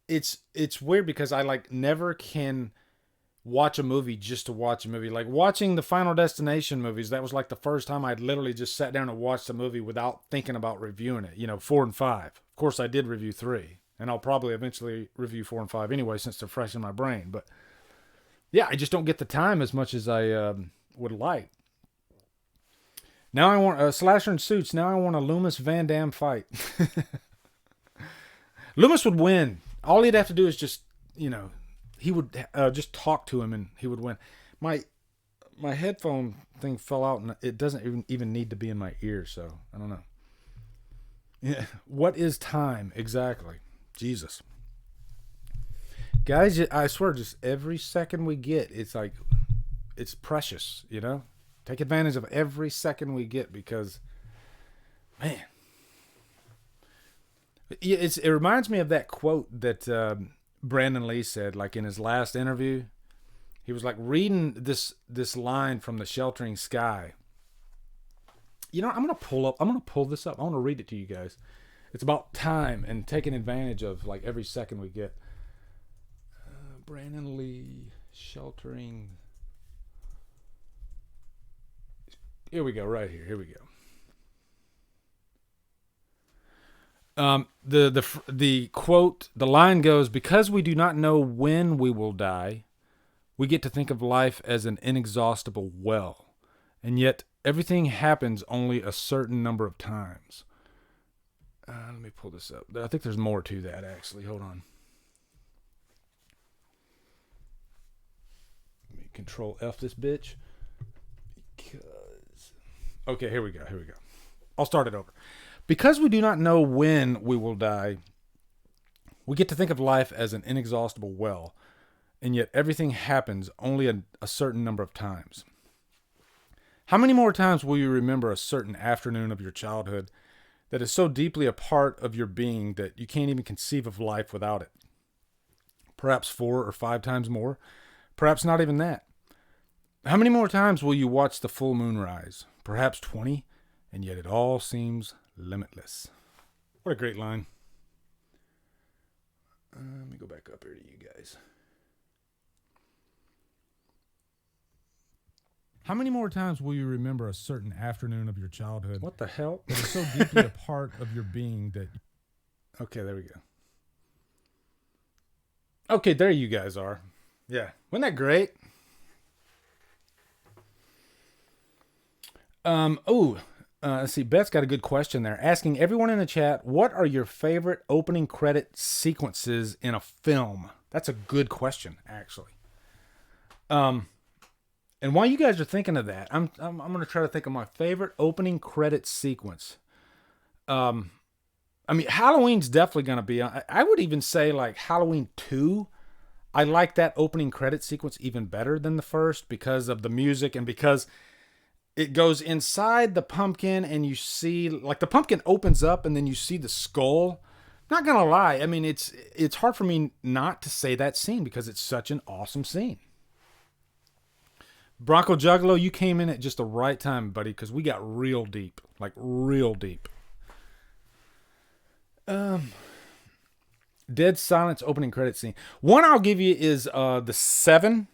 it's weird because I like never can watch a movie just to watch a movie. Like watching the Final Destination movies, that was like the first time I'd literally just sat down and watched a movie without thinking about reviewing it. You know, 4 and 5. Of course, I did review 3, and I'll probably eventually review 4 and 5 anyway, since they're fresh in my brain. But yeah, I just don't get the time as much as I would like. Now I want a slasher in suits. Now I want a Loomis Van Dam fight. Loomis would win. All he'd have to do is just, he would just talk to him and he would win. My headphone thing fell out and it doesn't even need to be in my ear, so I don't know. Yeah. What is time exactly? Jesus. Guys, I swear, just every second we get, it's like, it's precious, Take advantage of every second we get because, man. It reminds me of that quote that Brandon Lee said, like in his last interview. He was like reading this line from The Sheltering Sky. I'm gonna pull this up. I want to read it to you guys. It's about time and taking advantage of like every second we get. Brandon Lee, Sheltering. Here we go, right here. Here we go. The quote, the line goes, because we do not know when we will die, we get to think of life as an inexhaustible well, and yet everything happens only a certain number of times. Let me pull this up. I think there's more to that, actually. Hold on. Let me Control F this bitch. Okay, here we go. I'll start it over. Because we do not know when we will die, we get to think of life as an inexhaustible well, and yet everything happens only a certain number of times. How many more times will you remember a certain afternoon of your childhood that is so deeply a part of your being that you can't even conceive of life without it? Perhaps 4 or 5 times more. Perhaps not even that. How many more times will you watch the full moon rise? Perhaps 20, and yet it all seems limitless. What a great line. Let me go back up here to you guys. How many more times will you remember a certain afternoon of your childhood? What the hell? That is so deeply a part of your being that... Okay, there we go. Okay, there you guys are. Yeah. Wasn't that great? Let's see. Beth's got a good question there. Asking everyone in the chat, what are your favorite opening credit sequences in a film? That's a good question, actually. And while you guys are thinking of that, I'm going to try to think of my favorite opening credit sequence. Halloween's definitely going to be on. I would even say like Halloween 2. I like that opening credit sequence even better than the first because of the music and because it goes inside the pumpkin and you see like the pumpkin opens up and then you see the skull. Not going to lie. I mean, it's hard for me not to say that scene because it's such an awesome scene. Bronco Juggalo, you came in at just the right time, buddy, because we got real deep. Like, real deep. Dead Silence opening credit scene. One I'll give you is the Seven.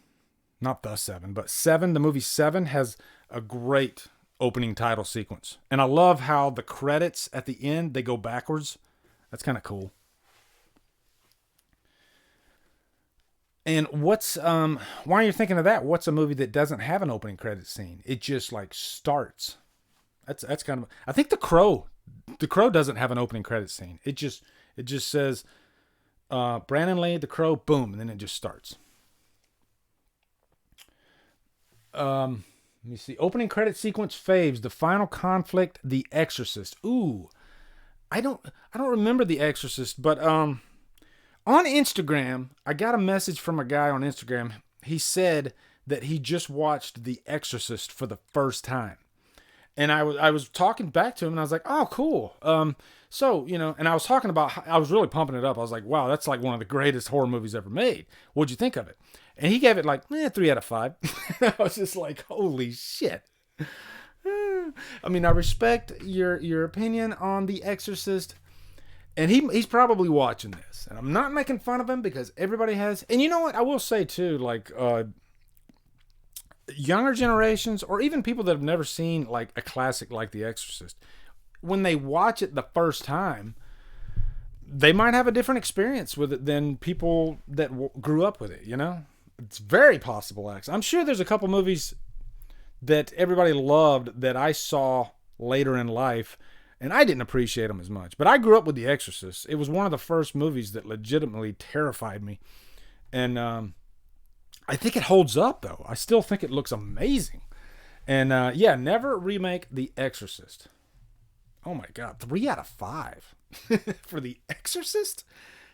Not the Seven, but Seven. The movie Seven has a great opening title sequence. And I love how the credits at the end, they go backwards. That's kind of cool. And what's while you're thinking of that, what's a movie that doesn't have an opening credit scene? It just like starts. That's kind of, I think The Crow. The Crow doesn't have an opening credit scene. It just says Brandon Lee, The Crow, boom, and then it just starts. Let me see. Opening credit sequence faves, The Final Conflict, The Exorcist. Ooh. I don't remember The Exorcist, but on Instagram, I got a message from a guy on Instagram. He said that he just watched The Exorcist for the first time. And I was talking back to him and I was like, oh, cool. So, and I was talking about, I was really pumping it up. I was like, wow, that's like one of the greatest horror movies ever made. What'd you think of it? And he gave it like 3 out of 5. I was just like, holy shit. I mean, I respect your opinion on The Exorcist. And he's probably watching this. And I'm not making fun of him because everybody has. And you know what? I will say too, like younger generations or even people that have never seen like a classic like The Exorcist, when they watch it the first time, they might have a different experience with it than people that grew up with it, It's very possible, actually. I'm sure there's a couple movies that everybody loved that I saw later in life, and I didn't appreciate them as much. But I grew up with The Exorcist. It was one of the first movies that legitimately terrified me. And I think it holds up, though. I still think it looks amazing. And yeah, never remake The Exorcist. Oh my God, 3 out of 5 for The Exorcist?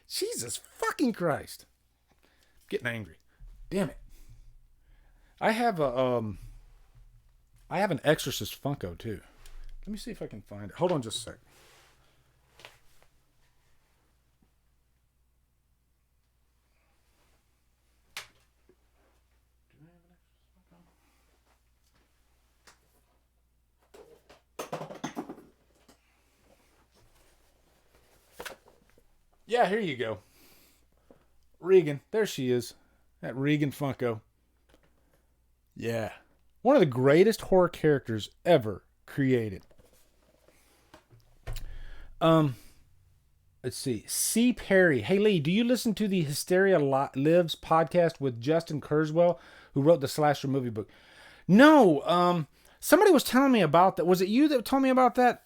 Jesus fucking Christ. I'm getting angry. Damn it. I have an Exorcist Funko too. Let me see if I can find it. Hold on just a sec. Yeah, here you go. Regan. There she is. That Regan Funko. Yeah. One of the greatest horror characters ever created. Let's see. C. Perry. Hey, Lee, do you listen to the Hysteria Lives podcast with Justin Kurzweil, who wrote the slasher movie book? No. Somebody was telling me about that. Was it you that told me about that?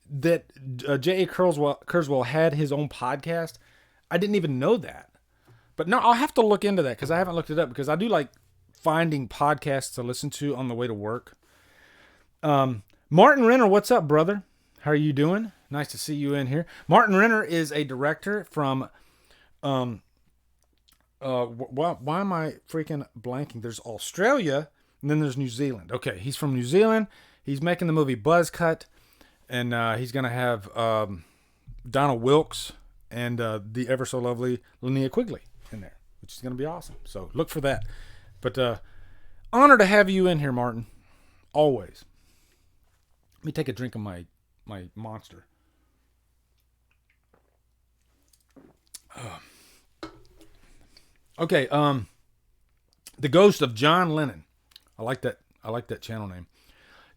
That J.A. Kurzweil had his own podcast. I didn't even know that. But no, I'll have to look into that because I haven't looked it up, because I do like finding podcasts to listen to on the way to work. Martin Renner, what's up, brother? How are you doing? Nice to see you in here. Martin Renner is a director from why am I freaking blanking? There's Australia and then there's New Zealand. Okay, he's from New Zealand. He's making the movie Buzzcut. And he's going to have Donna Wilkes and the ever so lovely Linnea Quigley in there, which is going to be awesome. So look for that. But honor to have you in here, Martin. Always. Let me take a drink of my Monster. Okay. The Ghost of John Lennon. I like that channel name.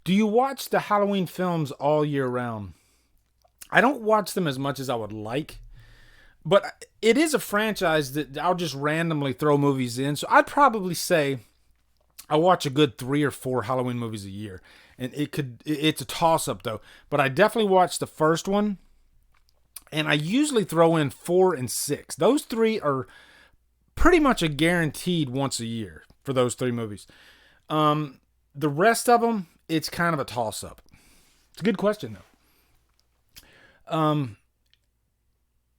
Do you watch the Halloween films all year round? I don't watch them as much as I would like, but it is a franchise that I'll just randomly throw movies in. So I'd probably say I watch a good 3 or 4 Halloween movies a year. And it's a toss-up though. But I definitely watch the first one, and I usually throw in 4 and 6. Those 3 are pretty much a guaranteed once a year for those 3 movies. The rest of them, it's kind of a toss-up. It's a good question, though.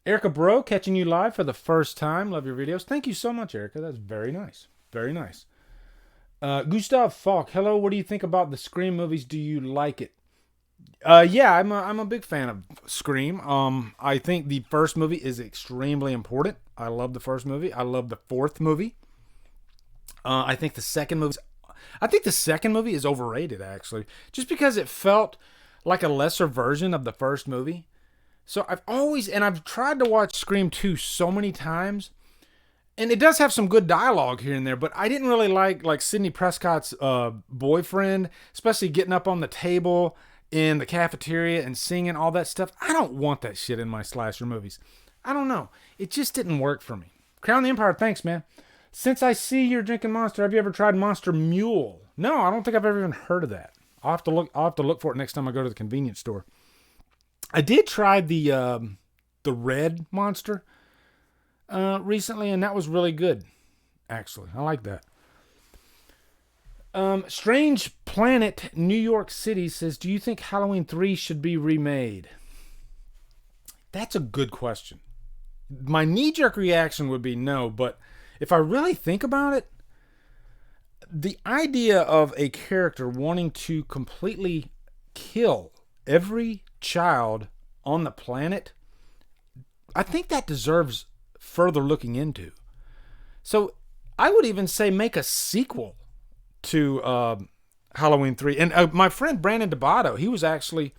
Erica Bro, catching you live for the first time. Love your videos. Thank you so much, Erica. That's very nice. Very nice. Gustav Falk, hello. What do you think about the Scream movies? Do you like it? Yeah, I'm a big fan of Scream. I think the first movie is extremely important. I love the first movie. I love the fourth movie. I think the second movie is overrated, actually, just because it felt like a lesser version of the first movie. So I've tried to watch Scream 2 so many times, and it does have some good dialogue here and there, but I didn't really like Sidney Prescott's boyfriend, especially getting up on the table in the cafeteria and singing all that stuff. I don't want that shit in my slasher movies. I don't know. It just didn't work for me. Crown the Empire, thanks, man. Since I see you're drinking Monster, have you ever tried Monster Mule? No, I don't think I've ever even heard of that. I'll have to look for it next time I go to the convenience store. I did try the red Monster recently, and that was really good. Actually, I like that. Strange Planet New York City says, do you think Halloween 3 should be remade? That's a good question. My knee-jerk reaction would be no, but if I really think about it, the idea of a character wanting to completely kill every child on the planet, I think that deserves further looking into. So I would even say make a sequel to Halloween 3. And my friend Brandon DeBotto, he was actually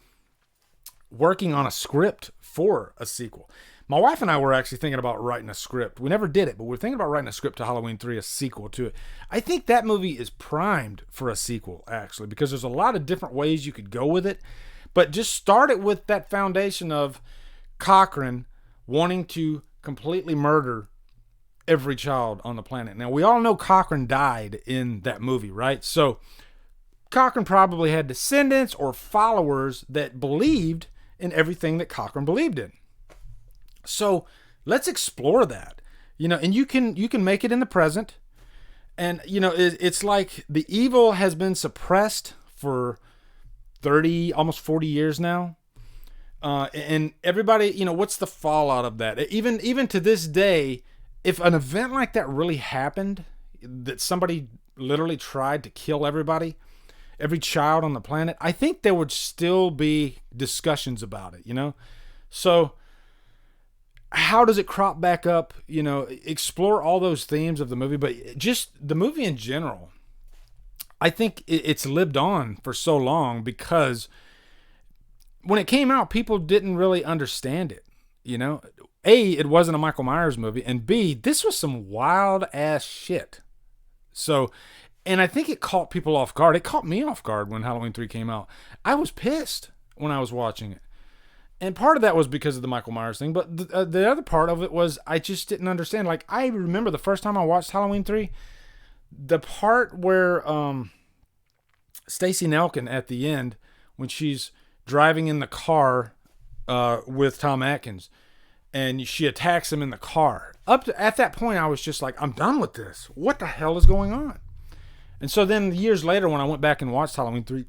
working on a script for a sequel. My wife and I were actually thinking about writing a script. We never did it, but we're thinking about writing a script to Halloween 3, a sequel to it. I think that movie is primed for a sequel, actually, because there's a lot of different ways you could go with it. But just start it with that foundation of Cochran wanting to completely murder every child on the planet. Now, we all know Cochran died in that movie, right? So Cochran probably had descendants or followers that believed in everything that Cochran believed in. So let's explore that, and you can make it in the present. And, it's like the evil has been suppressed for 30, almost 40 years now. And everybody, what's the fallout of that? Even to this day, if an event like that really happened, that somebody literally tried to kill everybody, every child on the planet, I think there would still be discussions about it, So how does it crop back up? Explore all those themes of the movie, but just the movie in general. I think it's lived on for so long because when it came out, people didn't really understand it. A, it wasn't a Michael Myers movie, and B, this was some wild ass shit. So, and I think it caught people off guard. It caught me off guard when Halloween 3 came out. I was pissed when I was watching it. And part of that was because of the Michael Myers thing, but the other part of it was I just didn't understand. Like, I remember the first time I watched Halloween 3, the part where Stacey Nelkin at the end, when she's driving in the car with Tom Atkins, and she attacks him in the car. At that point, I was just like, I'm done with this. What the hell is going on? And so then years later, when I went back and watched Halloween 3,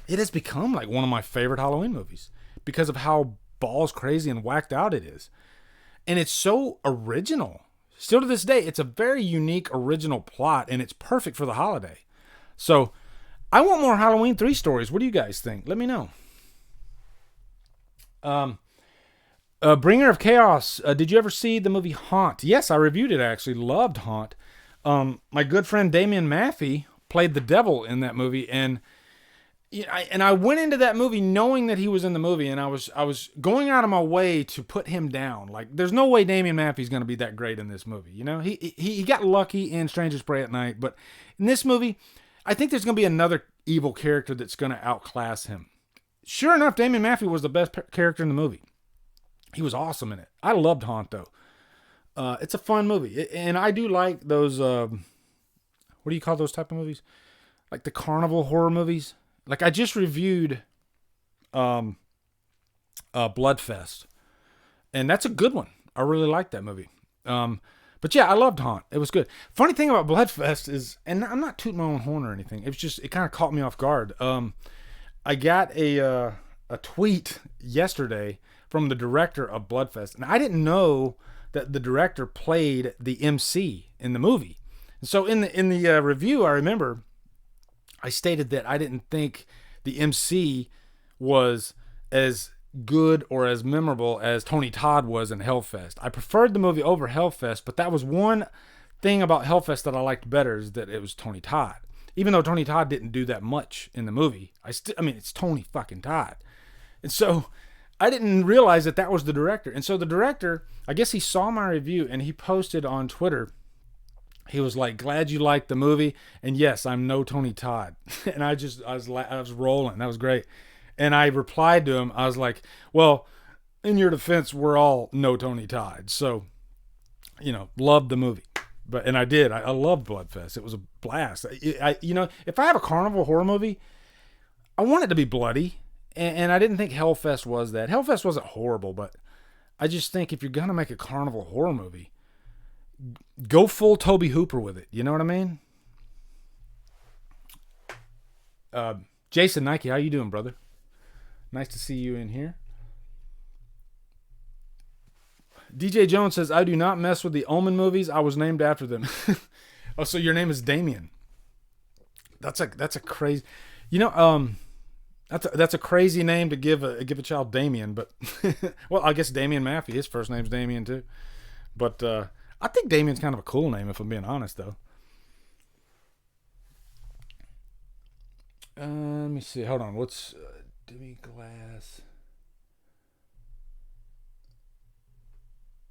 it has become like one of my favorite Halloween movies because of how balls crazy and whacked out it is. And it's so original. Still to this day, it's a very unique, original plot, and it's perfect for the holiday. So I want more Halloween 3 stories. What do you guys think? Let me know. Bringer of Chaos. Did you ever see the movie Haunt? Yes, I reviewed it actually. Loved Haunt. My good friend Damian Maffey played the devil in that movie, and I went into that movie knowing that he was in the movie, and I was going out of my way to put him down. Like, there's no way Damian Maffey's going to be that great in this movie. He got lucky in Strangers Pray at Night, but in this movie, I think there's going to be another evil character that's going to outclass him. Sure enough, Damian Maffey was the best character in the movie. He was awesome in it. I loved Haunt, though. It's a fun movie. And I do like those, what do you call those type of movies? Like the carnival horror movies. Like, I just reviewed Bloodfest. And that's a good one. I really like that movie. But yeah, I loved Haunt. It was good. Funny thing about Bloodfest is, and I'm not tooting my own horn or anything. It kind of caught me off guard. I got a tweet yesterday from the director of Bloodfest, and I didn't know that the director played the MC in the movie. And so in the review, I remember I stated that I didn't think the MC was as good or as memorable as Tony Todd was in Hellfest. I preferred the movie over Hellfest, but that was one thing about Hellfest that I liked better, is that it was Tony Todd. Even though Tony Todd didn't do that much in the movie, it's Tony fucking Todd. And so I didn't realize that was the director. And so the director, I guess he saw my review and he posted on Twitter. He was like, "Glad you liked the movie. And yes, I'm no Tony Todd." And I was rolling. That was great. And I replied to him. I was like, "Well, in your defense, we're all no Tony Todd." So, loved the movie. And I did. I loved Bloodfest. It was a blast. If I have a carnival horror movie, I want it to be bloody. And I didn't think Hellfest was that. Hellfest wasn't horrible, but I just think if you're going to make a carnival horror movie, go full Toby Hooper with it. You know what I mean? Jason Nike, how you doing, brother? Nice to see you in here. DJ Jones says, "I do not mess with the Omen movies. I was named after them." Oh, so your name is Damien. That's a crazy, that's a crazy name to give a child, Damien. But well, I guess Damian Maffey, his first name's Damien too. But I think Damien's kind of a cool name, if I'm being honest, though. Let me see. Hold on. What's Demi Glass?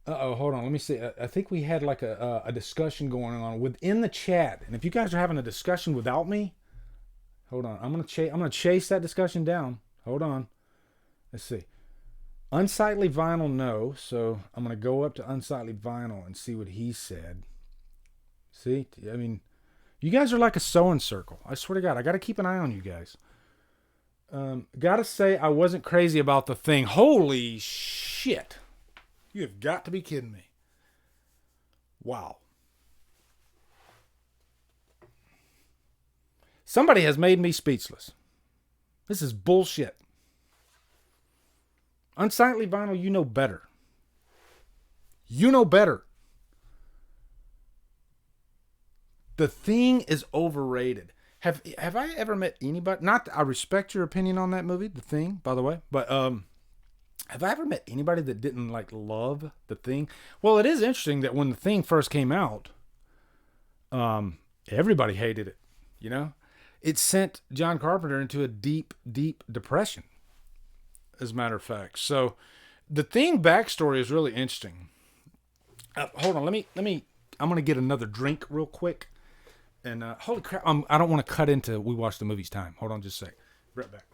Hold on. Let me see. I think we had like a discussion going on within the chat, and if you guys are having a discussion without me, hold on. I'm gonna chase that discussion down. Hold on. Let's see. Unsightly Vinyl, no. So I'm going to go up to Unsightly Vinyl and see what he said. See? I mean, you guys are like a sewing circle. I swear to God, I got to keep an eye on you guys. Gotta say, I wasn't crazy about The Thing. Holy shit. You have got to be kidding me. Wow. Somebody has made me speechless. This is bullshit. Unsightly Vinyl, you know better. You know better. The Thing is overrated. Have I ever met anybody? Not I respect your opinion on that movie, The Thing, by the way, but have I ever met anybody that didn't like love The Thing? Well, it is interesting that when The Thing first came out, everybody hated it. You know, it sent John Carpenter into a deep, deep depression. As a matter of fact, so The Thing backstory is really interesting. Hold on, let me. I'm gonna get another drink real quick. And holy crap, I don't want to cut into We Watch the Movies time. Hold on just a sec. Right back.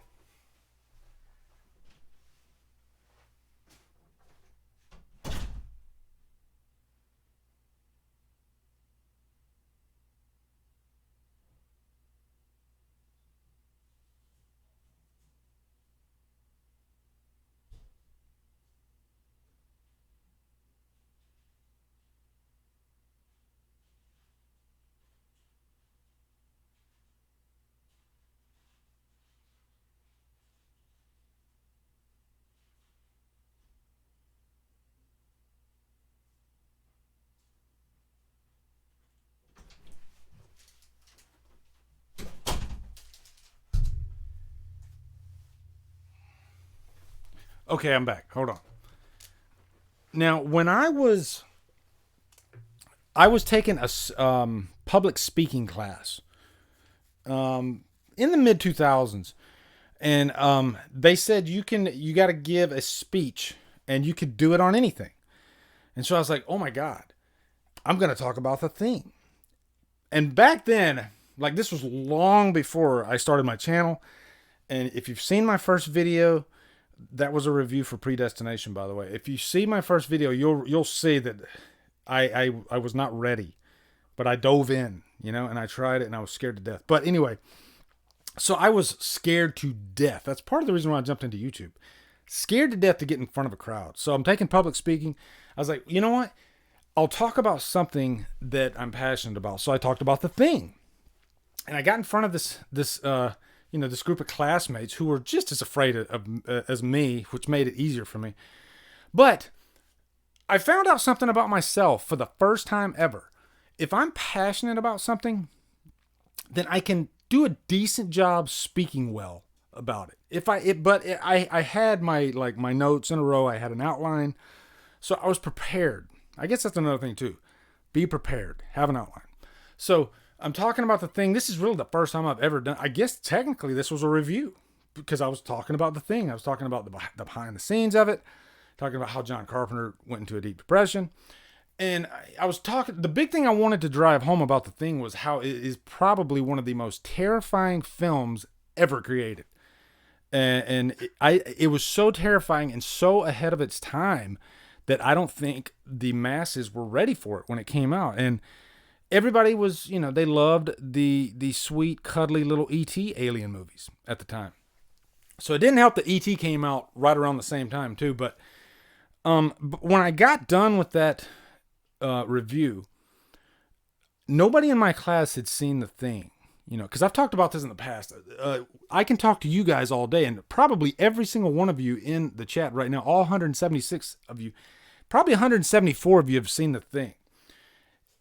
Okay, I'm back. Hold on. Now, when I was taking a public speaking class in the mid 2000s, and they said you got to give a speech, and you could do it on anything. And so I was like, oh my God, I'm going to talk about The Thing. And back then, like this was long before I started my channel. And if you've seen my first video, that was a review for Predestination, by the way. If you see my first video, you'll see that I was not ready, but I dove in, you know, and I tried it, and I was scared to death. But anyway, so I was scared to death. That's part of the reason why I jumped into YouTube. Scared to death to get in front of a crowd. So I'm taking public speaking. I was like, you know what? I'll talk about something that I'm passionate about. So I talked about The Thing, and I got in front of this group of classmates who were just as afraid as me, which made it easier for me. But I found out something about myself for the first time ever. If I'm passionate about something, then I can do a decent job speaking well about it. I had my notes in a row. I had an outline, so I was prepared. I guess that's another thing too. Be prepared. Have an outline. So I'm talking about The Thing. This is really the first time I've ever done. I guess technically this was a review because I was talking about The Thing. I was talking about the behind the scenes of it, talking about how John Carpenter went into a deep depression. And I was talking, the big thing I wanted to drive home about The Thing was how it is probably one of the most terrifying films ever created. And it was so terrifying and so ahead of its time that I don't think the masses were ready for it when it came out. And everybody was, they loved the sweet, cuddly little E.T. alien movies at the time. So it didn't help that E.T. came out right around the same time too. But when I got done with that review, nobody in my class had seen The Thing. Because I've talked about this in the past. I can talk to you guys all day, and probably every single one of you in the chat right now, all 176 of you, probably 174 of you have seen The Thing.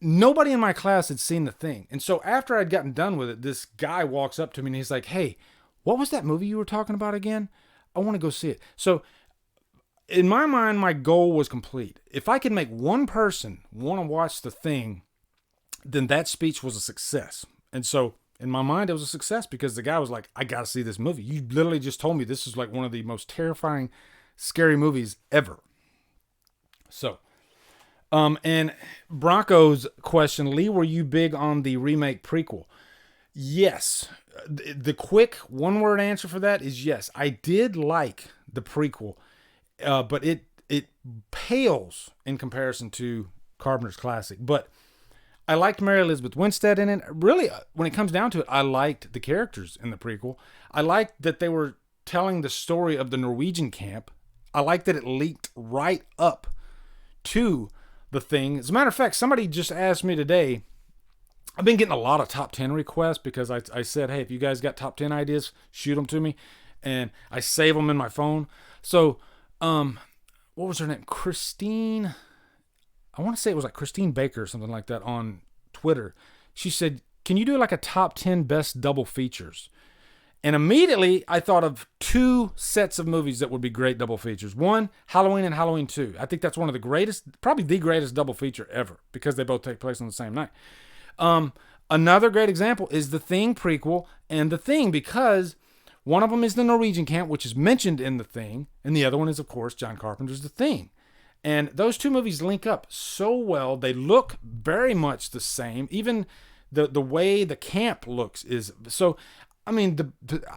Nobody in my class had seen The Thing. And so after I'd gotten done with it, this guy walks up to me and he's like, hey, what was that movie you were talking about again? I want to go see it. So in my mind, my goal was complete. If I could make one person want to watch The Thing, then that speech was a success. And so in my mind, it was a success because the guy was like, I got to see this movie. You literally just told me this is like one of the most terrifying, scary movies ever. So, and Bronco's question, Lee, were you big on the remake prequel? Yes. The quick one-word answer for that is yes. I did like the prequel. but it pales in comparison to Carpenter's classic. But I liked Mary Elizabeth Winstead in it. Really, when it comes down to it, I liked the characters in the prequel. I liked that they were telling the story of the Norwegian camp. I liked that it leaked right up to the thing. As a matter of fact, somebody just asked me today. I've been getting a lot of top 10 requests because I said, hey, if you guys got top 10 ideas, shoot them to me. And I save them in my phone. So, what was her name? Christine. I want to say it was like Christine Baker or something like that on Twitter. She said, can you do like a top 10 best double features? And immediately I thought of two sets of movies that would be great double features. One, Halloween and Halloween 2. I think that's one of the greatest, probably the greatest double feature ever because they both take place on the same night. Another great example is The Thing prequel and The Thing, because one of them is the Norwegian camp, which is mentioned in The Thing, and the other one is, of course, John Carpenter's The Thing. And those two movies link up so well. They look very much the same. Even the way the camp looks is so. I mean,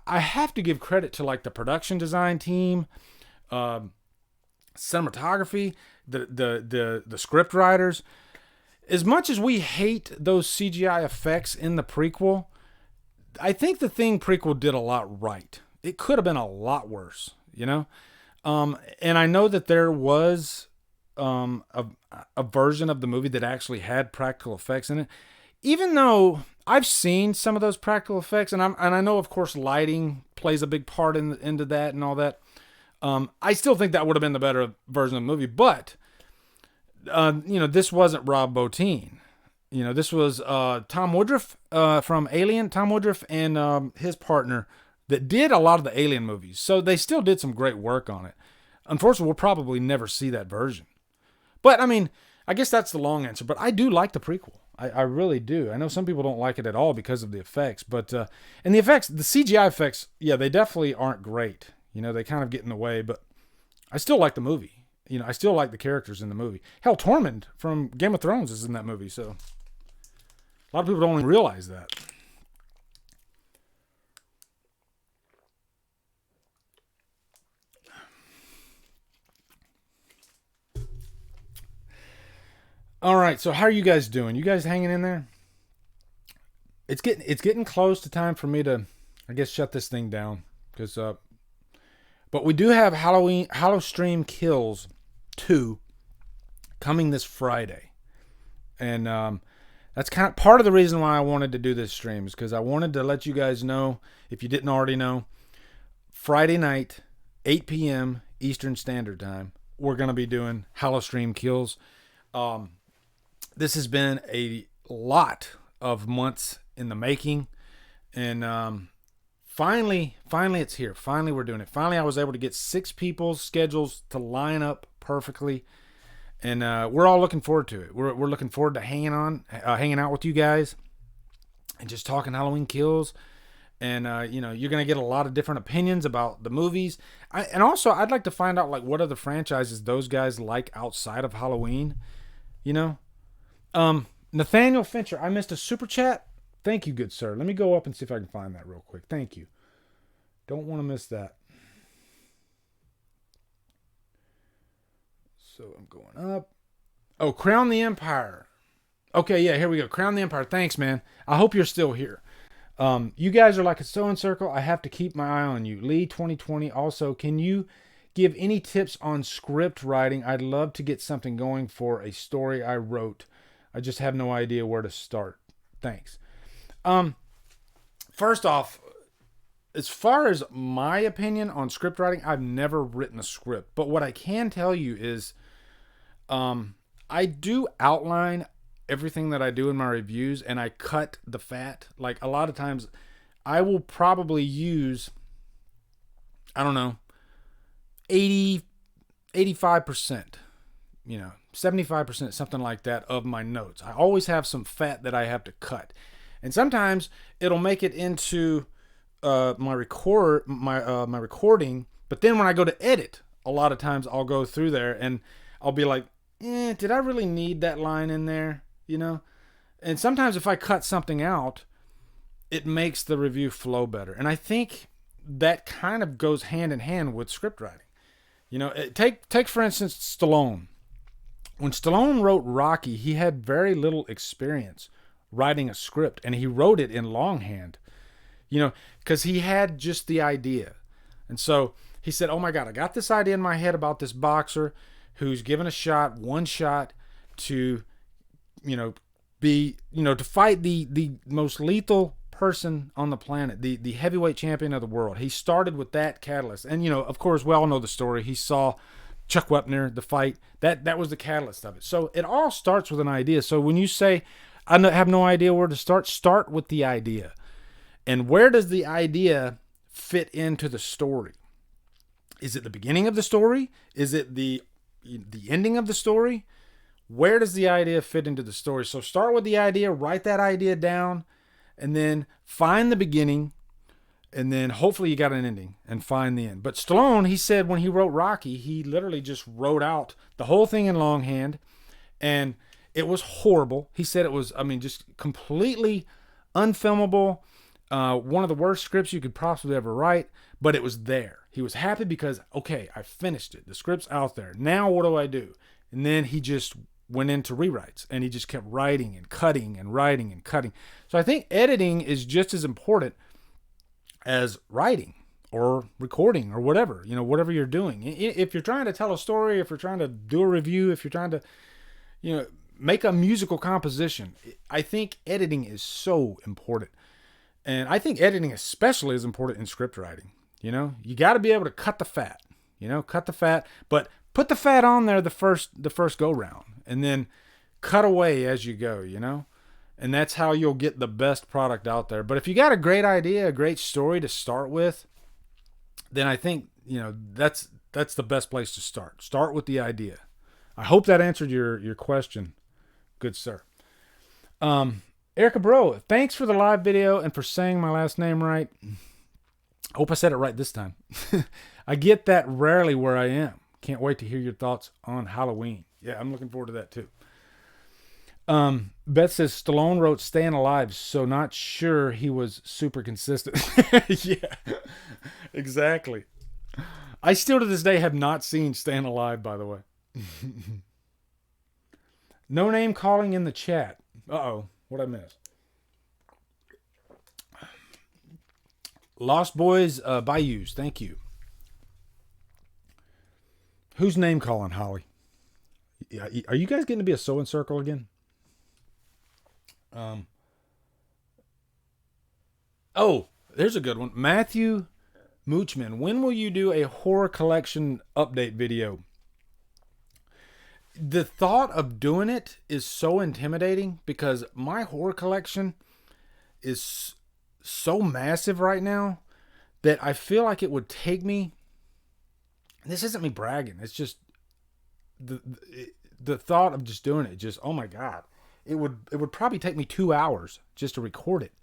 I have to give credit to like the production design team, cinematography, the script writers. As much as we hate those CGI effects in the prequel, I think the Thing prequel did a lot right. It could have been a lot worse, you know? And I know that there was a version of the movie that actually had practical effects in it. Even though I've seen some of those practical effects, and I know, of course, lighting plays a big part into that and all that. I still think that would have been the better version of the movie, but this wasn't Rob Bottin. This was Tom Woodruff from Alien. Tom Woodruff and his partner that did a lot of the Alien movies. So they still did some great work on it. Unfortunately, we'll probably never see that version. But, I mean, I guess that's the long answer. But I do like the prequel. I really do. I know some people don't like it at all because of the effects. But, and the effects, the CGI effects, yeah, they definitely aren't great. They kind of get in the way. But I still like the movie. I still like the characters in the movie. Hell, Tormund from Game of Thrones is in that movie. So a lot of people don't even realize that. All right, so how are you guys doing? You guys hanging in there? It's getting close to time for me to, I guess, shut this thing down. But we do have Hallowstream Kills 2 coming this Friday, and that's kind of part of the reason why I wanted to do this stream, is because I wanted to let you guys know, if you didn't already know, Friday night, 8 p.m. Eastern Standard Time, we're gonna be doing Hallowstream Kills. This has been a lot of months in the making, and finally it's here. Finally, we're doing it. Finally, I was able to get 6 people's schedules to line up perfectly, and we're all looking forward to it. We're looking forward to hanging out with you guys and just talking Halloween Kills. And you're gonna get a lot of different opinions about the movies. And also, I'd like to find out like what other franchises those guys like outside of Halloween. Nathaniel Fincher, I missed a super chat. Thank you, good sir. Let me go up and see if I can find that real quick. Thank you. Don't want to miss that. So I'm going up. Oh, Crown the Empire. Okay, yeah, here we go. Crown the Empire. Thanks, man. I hope you're still here. You guys are like a sewing circle. I have to keep my eye on you. Lee 2020. Also, can you give any tips on script writing? I'd love to get something going for a story I wrote. I just have no idea where to start. Thanks. First off, as far as my opinion on script writing, I've never written a script. But what I can tell you is I do outline everything that I do in my reviews, and I cut the fat. Like a lot of times I will probably use, 80, 85%, 75%, something like that of my notes. I always have some fat that I have to cut. And sometimes it'll make it into my recording, but then when I go to edit, a lot of times I'll go through there and I'll be like, did I really need that line in there? And sometimes if I cut something out, it makes the review flow better. And I think that kind of goes hand in hand with script writing. Take for instance Stallone. When Stallone wrote Rocky, he had very little experience writing a script, and he wrote it in longhand, because he had just the idea. And so he said, oh my God, I got this idea in my head about this boxer who's given one shot to, to fight the most lethal person on the planet, the heavyweight champion of the world. He started with that catalyst. And, of course, we all know the story. He saw Chuck Wepner, the fight. That was the catalyst of it. So it all starts with an idea. So when you say, I have no idea where to start with the idea. And where does the idea fit into the story? Is it the beginning of the story? Is it the ending of the story? Where does the idea fit into the story? So start with the idea, write that idea down, and then find the beginning, and then hopefully you got an ending and find the end. But Stallone, he said when he wrote Rocky, he literally just wrote out the whole thing in longhand, and it was horrible. He said it was, just completely unfilmable. One of the worst scripts you could possibly ever write, but it was there. He was happy because, okay, I finished it. The script's out there. Now what do I do? And then he just went into rewrites, and he just kept writing and cutting and writing and cutting. So I think editing is just as important as writing or recording or whatever, whatever you're doing. If you're trying to tell a story, if you're trying to do a review, if you're trying to, make a musical composition, I think editing is so important. And I think editing especially is important in script writing. You got to be able to cut the fat, but put the fat on there the first go round, and then cut away as you go, and that's how you'll get the best product out there. But if you got a great idea, a great story to start with, then I think, that's the best place to start. Start with the idea. I hope that answered your question, good sir. Erica Bro, thanks for the live video and for saying my last name right. I hope I said it right this time. I get that rarely where I am. Can't wait to hear your thoughts on Halloween. Yeah, I'm looking forward to that too. Beth says Stallone wrote Staying Alive, so not sure he was super consistent. Yeah, exactly. I still to this day have not seen Staying Alive, by the way. No name calling in the chat. Uh-oh, what'd I miss? Lost Boys Bayous, thank you. Who's name calling, Holly? Are you guys getting to be a sewing circle again? Oh, there's a good one. Matthew Moochman, when will you do a horror collection update video? The thought of doing it is so intimidating because my horror collection is so massive right now that I feel like it would take me, this isn't me bragging, it's just the thought of just doing it, just, oh my God, it would probably take me 2 hours just to record it.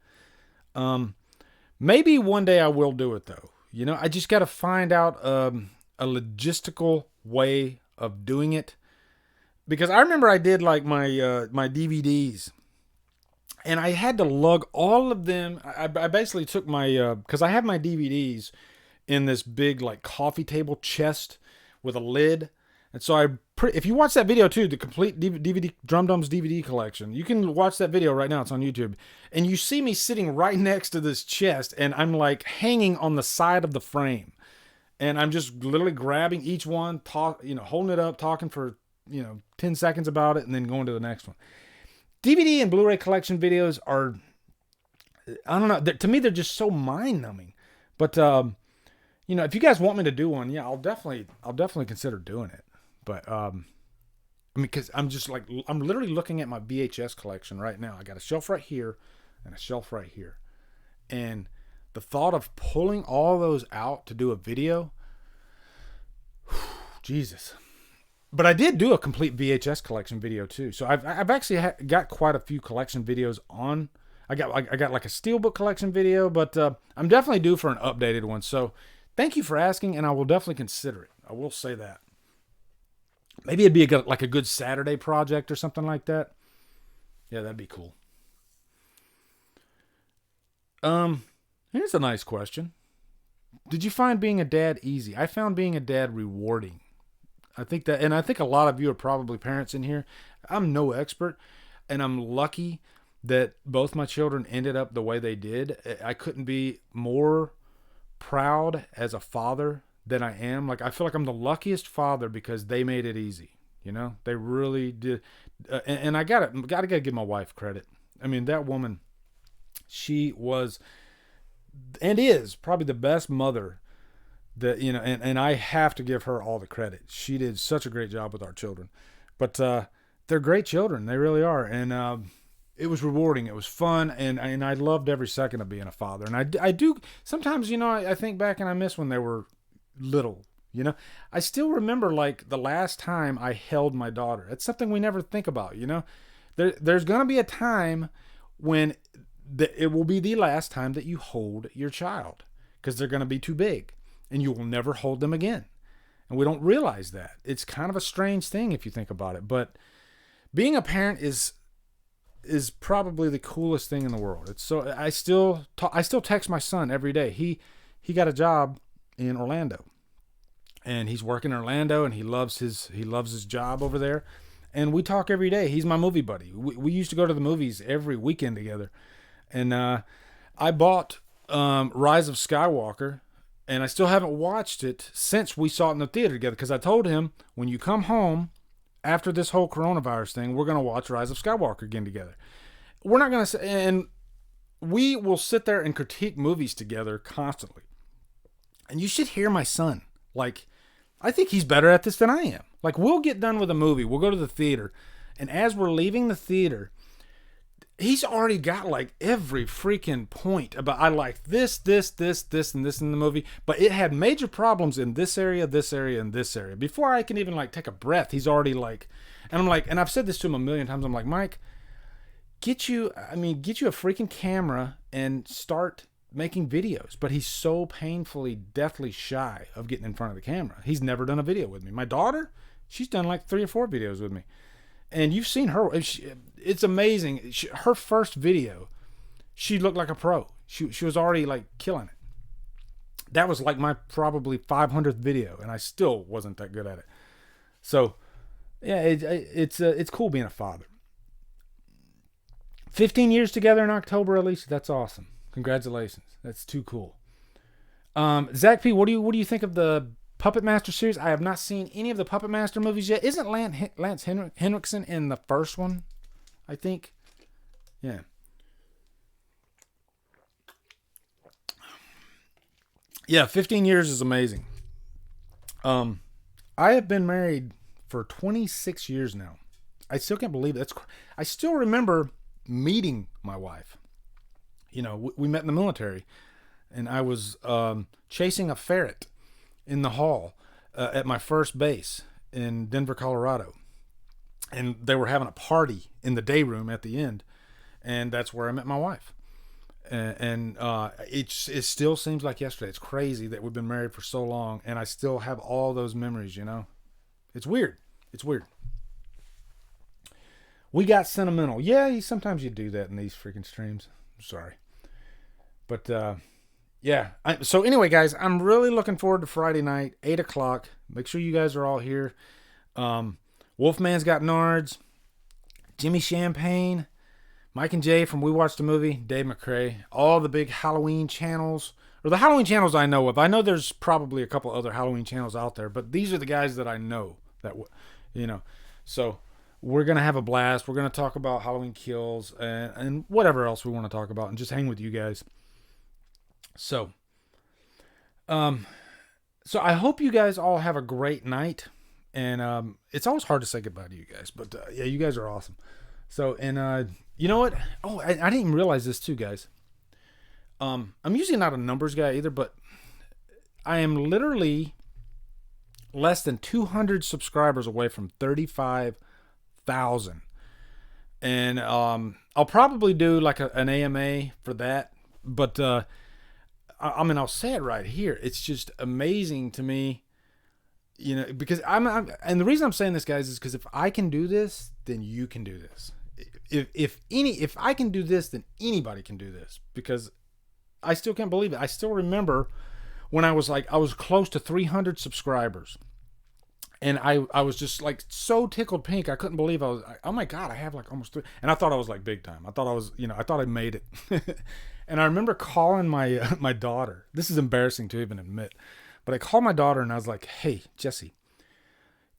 Maybe one day I will do it though. I just got to find out a logistical way of doing it, because I remember I did like my DVDs, and I had to lug all of them. I basically took my because I have my DVDs in this big like coffee table chest with a lid. And so if you watch that video too, the complete DVD Drumdums DVD collection, you can watch that video right now. It's on YouTube. And you see me sitting right next to this chest, and I'm like hanging on the side of the frame. And I'm just literally grabbing each one, holding it up, talking for, 10 seconds about it, and then going to the next one. DVD and Blu-ray collection videos are, I don't know, to me they're just so mind-numbing. But if you guys want me to do one, yeah, I'll definitely consider doing it. But because I'm literally looking at my VHS collection right now. I got a shelf right here and a shelf right here, and the thought of pulling all those out to do a video, Jesus. But I did do a complete VHS collection video too. So I've actually got quite a few collection videos on. I got like a steelbook collection video, but I'm definitely due for an updated one. So thank you for asking, and I will definitely consider it. I will say that. Maybe it'd be a good Saturday project or something like that. Yeah, that'd be cool. Here's a nice question. Did you find being a dad easy? I found being a dad rewarding. I think that, and I think a lot of you are probably parents in here. I'm no expert, and I'm lucky that both my children ended up the way they did. I couldn't be more proud as a father than I am. Like, I feel like I'm the luckiest father because they made it easy. You know, they really did. And I gotta give my wife credit. I mean, that woman, she was and is probably the best mother that, you know, and I have to give her all the credit. She did such a great job with our children. But they're great children. They really are. And it was rewarding. It was fun. And I loved every second of being a father. And I do sometimes, you know, I think back and I miss when they were little. You know, I still remember like the last time I held my daughter. It's something we never think about, you know. There's going to be a time when it will be the last time that you hold your child because they're going to be too big and you will never hold them again. And we don't realize that. It's kind of a strange thing if you think about it. But being a parent is probably the coolest thing in the world. It's so I still text my son every day. He got a job in Orlando. And he's working in Orlando, and he loves his job over there. And we talk every day. He's my movie buddy. We used to go to the movies every weekend together. And I bought Rise of Skywalker, and I still haven't watched it since we saw it in the theater together. Because I told him, when you come home after this whole coronavirus thing, we're going to watch Rise of Skywalker again together. We're not going to, and we will sit there and critique movies together constantly. And you should hear my son. Like, I think he's better at this than I am. Like, we'll get done with a movie. We'll go to the theater. And as we're leaving the theater, he's already got like every freaking point about, I like this, and this in the movie. But it had major problems in this area, and this area. Before I can even like take a breath, he's already like, and I'm like, and I've said this to him a million times. I'm like, Mike, get you a freaking camera and start making videos. But he's so painfully, deathly shy of getting in front of the camera. He's never done a video with me. My daughter, she's done like 3 or 4 videos with me. And you've seen her. It's amazing. Her first video, she looked like a pro. She was already like killing it. That was like my probably 500th video, and I still wasn't that good at it. So, yeah, it's cool being a father. 15 years together in October, Alicia. That's awesome. Congratulations. That's too cool. Zach P, what do you think of the Puppet Master series? I have not seen any of the Puppet Master movies yet. Isn't Lance Henriksen in the first one? I think. Yeah. Yeah, 15 years is amazing. I have been married for 26 years now. I still can't believe it. I still remember meeting my wife. You know, we met in the military, and I was chasing a ferret in the hall at my first base in Denver, Colorado. And they were having a party in the day room at the end, and that's where I met my wife. And it still seems like yesterday. It's crazy that we've been married for so long, and I still have all those memories, you know? It's weird. It's weird. We got sentimental. Yeah, sometimes you do that in these freaking streams. I'm sorry. But, yeah. So anyway, guys, I'm really looking forward to Friday night, 8 o'clock. Make sure you guys are all here. Wolfman's Got Nards, Jimmy Champagne, Mike and Jay from We Watched a Movie, Dave McCray, all the big Halloween channels, or the Halloween channels I know of. I know there's probably a couple other Halloween channels out there, but these are the guys that I know that, you know. So we're going to have a blast. We're going to talk about Halloween Kills and whatever else we want to talk about and just hang with you guys. So I hope you guys all have a great night. And it's always hard to say goodbye to you guys. But yeah, you guys are awesome. So, and you know what? Oh, I didn't even realize this too, guys. I'm usually not a numbers guy either, but I am literally less than 200 subscribers away from 35,000. And I'll probably do like an AMA for that. But I mean, I'll say it right here. It's just amazing to me, you know, because and the reason I'm saying this, guys, is because if I can do this, then you can do this. If I can do this, then anybody can do this, because I still can't believe it. I still remember when I was close to 300 subscribers. And I was just like so tickled pink. I couldn't believe oh my God, I have like almost three. And I thought I was like big time. I thought I was, I thought I made it. And I remember calling my daughter. This is embarrassing to even admit, but I called my daughter and I was like, hey, Jessie,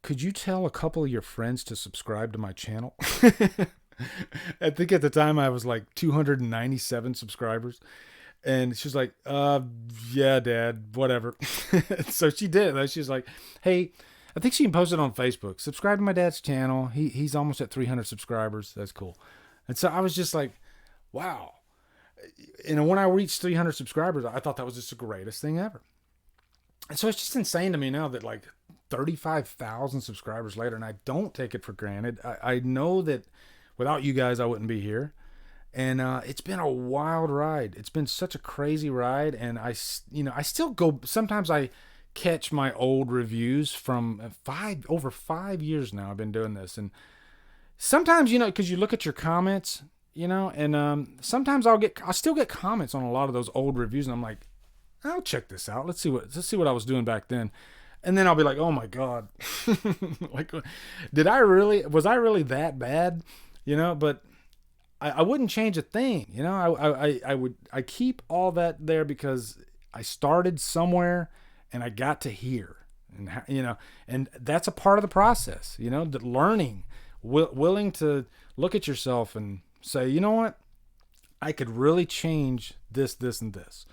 could you tell a couple of your friends to subscribe to my channel? I think at the time I was like 297 subscribers. And she's like, yeah, Dad, whatever. So she did. She's like, hey, I think she can post it on Facebook. Subscribe to my dad's channel. He's almost at 300 subscribers. That's cool. And so I was just like, wow. And when I reached 300 subscribers, I thought that was just the greatest thing ever. And so it's just insane to me now that like 35,000 subscribers later, and I don't take it for granted. I know that without you guys, I wouldn't be here. And it's been a wild ride. It's been such a crazy ride. And I still go, sometimes I catch my old reviews from over 5 years now. I've been doing this. And sometimes, because you look at your comments, and sometimes I'll still get comments on a lot of those old reviews. And I'm like, I'll check this out. Let's see what I was doing back then. And then I'll be like, oh my God, like, was I really that bad? But I wouldn't change a thing. I keep all that there because I started somewhere and I got to here, and that's a part of the process, the learning, willing to look at yourself and say, you know what, I could really change this, and this,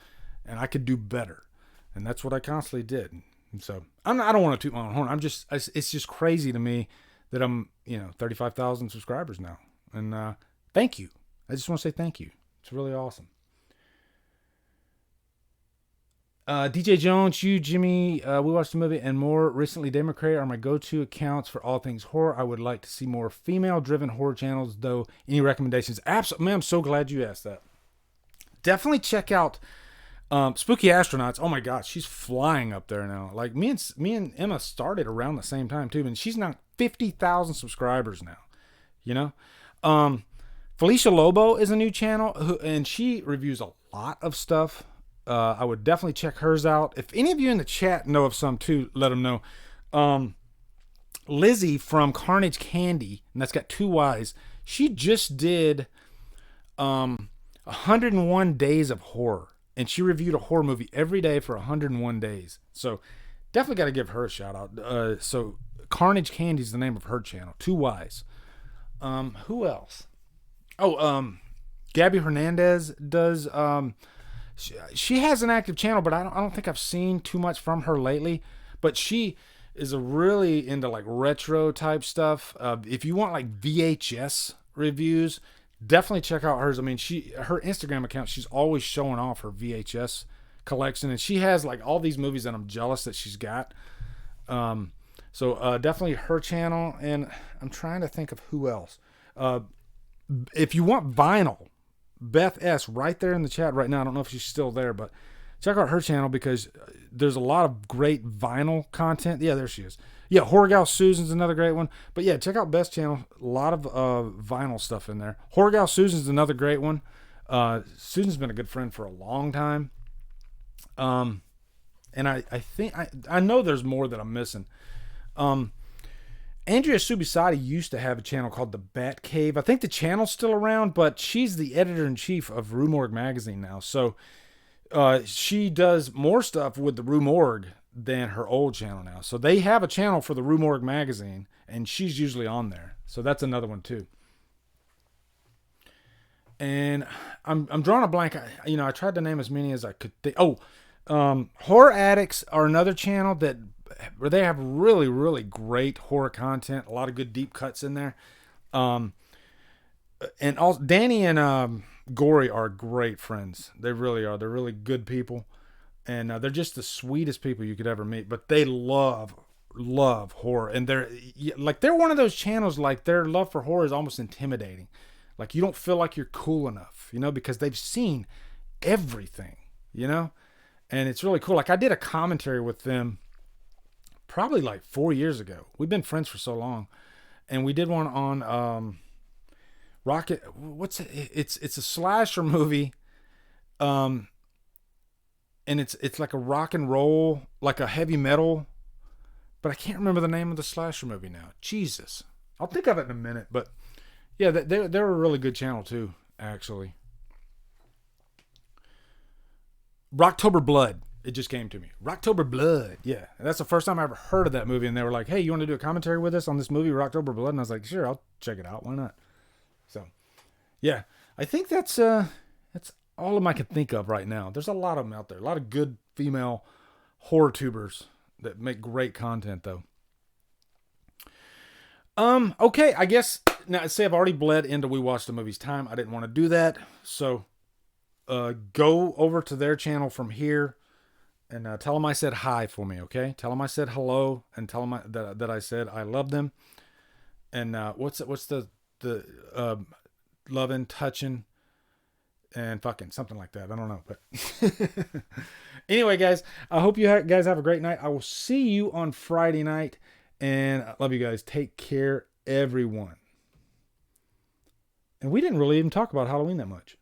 and I could do better. And that's what I constantly did. And so I don't want to toot my own horn. It's just crazy to me that I'm, 35,000 subscribers now. And, thank you. I just want to say thank you. It's really awesome. DJ Jones, you, Jimmy, we watched the movie and more. Recently, Dave McCoy are my go-to accounts for all things horror. I would like to see more female-driven horror channels, though. Any recommendations? Absolutely. Man, I'm so glad you asked that. Definitely check out Spooky Astronauts. Oh my gosh, she's flying up there now. Like me and Emma started around the same time too, and she's now 50,000 subscribers now. Felicia Lobo is a new channel, and she reviews a lot of stuff. I would definitely check hers out. If any of you in the chat know of some too, let them know. Lizzie from Carnage Candy, and that's got 2 Y's. She just did 101 days of horror, and she reviewed a horror movie every day for 101 days. So definitely got to give her a shout out. So Carnage Candy is the name of her channel, 2 Y's. Who else? Gabby Hernandez does. She has an active channel, but I don't think I've seen too much from her lately. But she is really into like retro type stuff. If you want like VHS reviews, definitely check out hers. I mean, her Instagram account, she's always showing off her VHS collection, and she has like all these movies that I'm jealous that she's got. So definitely her channel, and I'm trying to think of who else. If you want vinyl, Beth S. right there in the chat right now. I don't know if she's still there, but check out her channel because there's a lot of great vinyl content. Yeah, there she is. Yeah, Horror Gal Susan's another great one. But yeah, check out Beth's channel. A lot of vinyl stuff in there. Horror Gal Susan's another great one. Susan's been a good friend for a long time. And I think I know there's more that I'm missing. Andrea Subisati used to have a channel called The Bat Cave. I think the channel's still around, but she's the editor-in-chief of Rue Morgue magazine now. So she does more stuff with the Rue Morgue than her old channel now. So they have a channel for the Rue Morgue magazine, and she's usually on there. So that's another one too. And I'm drawing a blank. I tried to name as many as I could think. Horror Addicts are another channel where they have really, really great horror content. A lot of good deep cuts in there. And also Danny and Gory are great friends. They really are. They're really good people, and they're just the sweetest people you could ever meet. But they love horror, and they're one of those channels. Like their love for horror is almost intimidating. Like you don't feel like you're cool enough, because they've seen everything, and it's really cool. Like I did a commentary with them probably like 4 years ago. We've been friends for so long, and we did one on Rocket. What's it? It's a slasher movie. and it's like a rock and roll, like a heavy metal, but I can't remember the name of the slasher movie now. Jesus, I'll think of it in a minute. But yeah, they're a really good channel too, actually. Rocktober Blood. It just came to me. Rocktober Blood. Yeah. And that's the first time I ever heard of that movie. And they were like, hey, you want to do a commentary with us on this movie, Rocktober Blood? And I was like, sure, I'll check it out. Why not? So, yeah. I think that's all of them I can think of right now. There's a lot of them out there. A lot of good female horror tubers that make great content, though. Okay. I guess, now, say I've already bled into We Watched the Movie's time. I didn't want to do that. So, go over to their channel from here. And tell them I said hi for me, okay? Tell them I said hello, and tell them that I said I love them. And what's the loving, touching, and fucking something like that. I don't know, but anyway, guys, I hope you guys have a great night. I will see you on Friday night, and I love you guys. Take care, everyone. And we didn't really even talk about Halloween that much.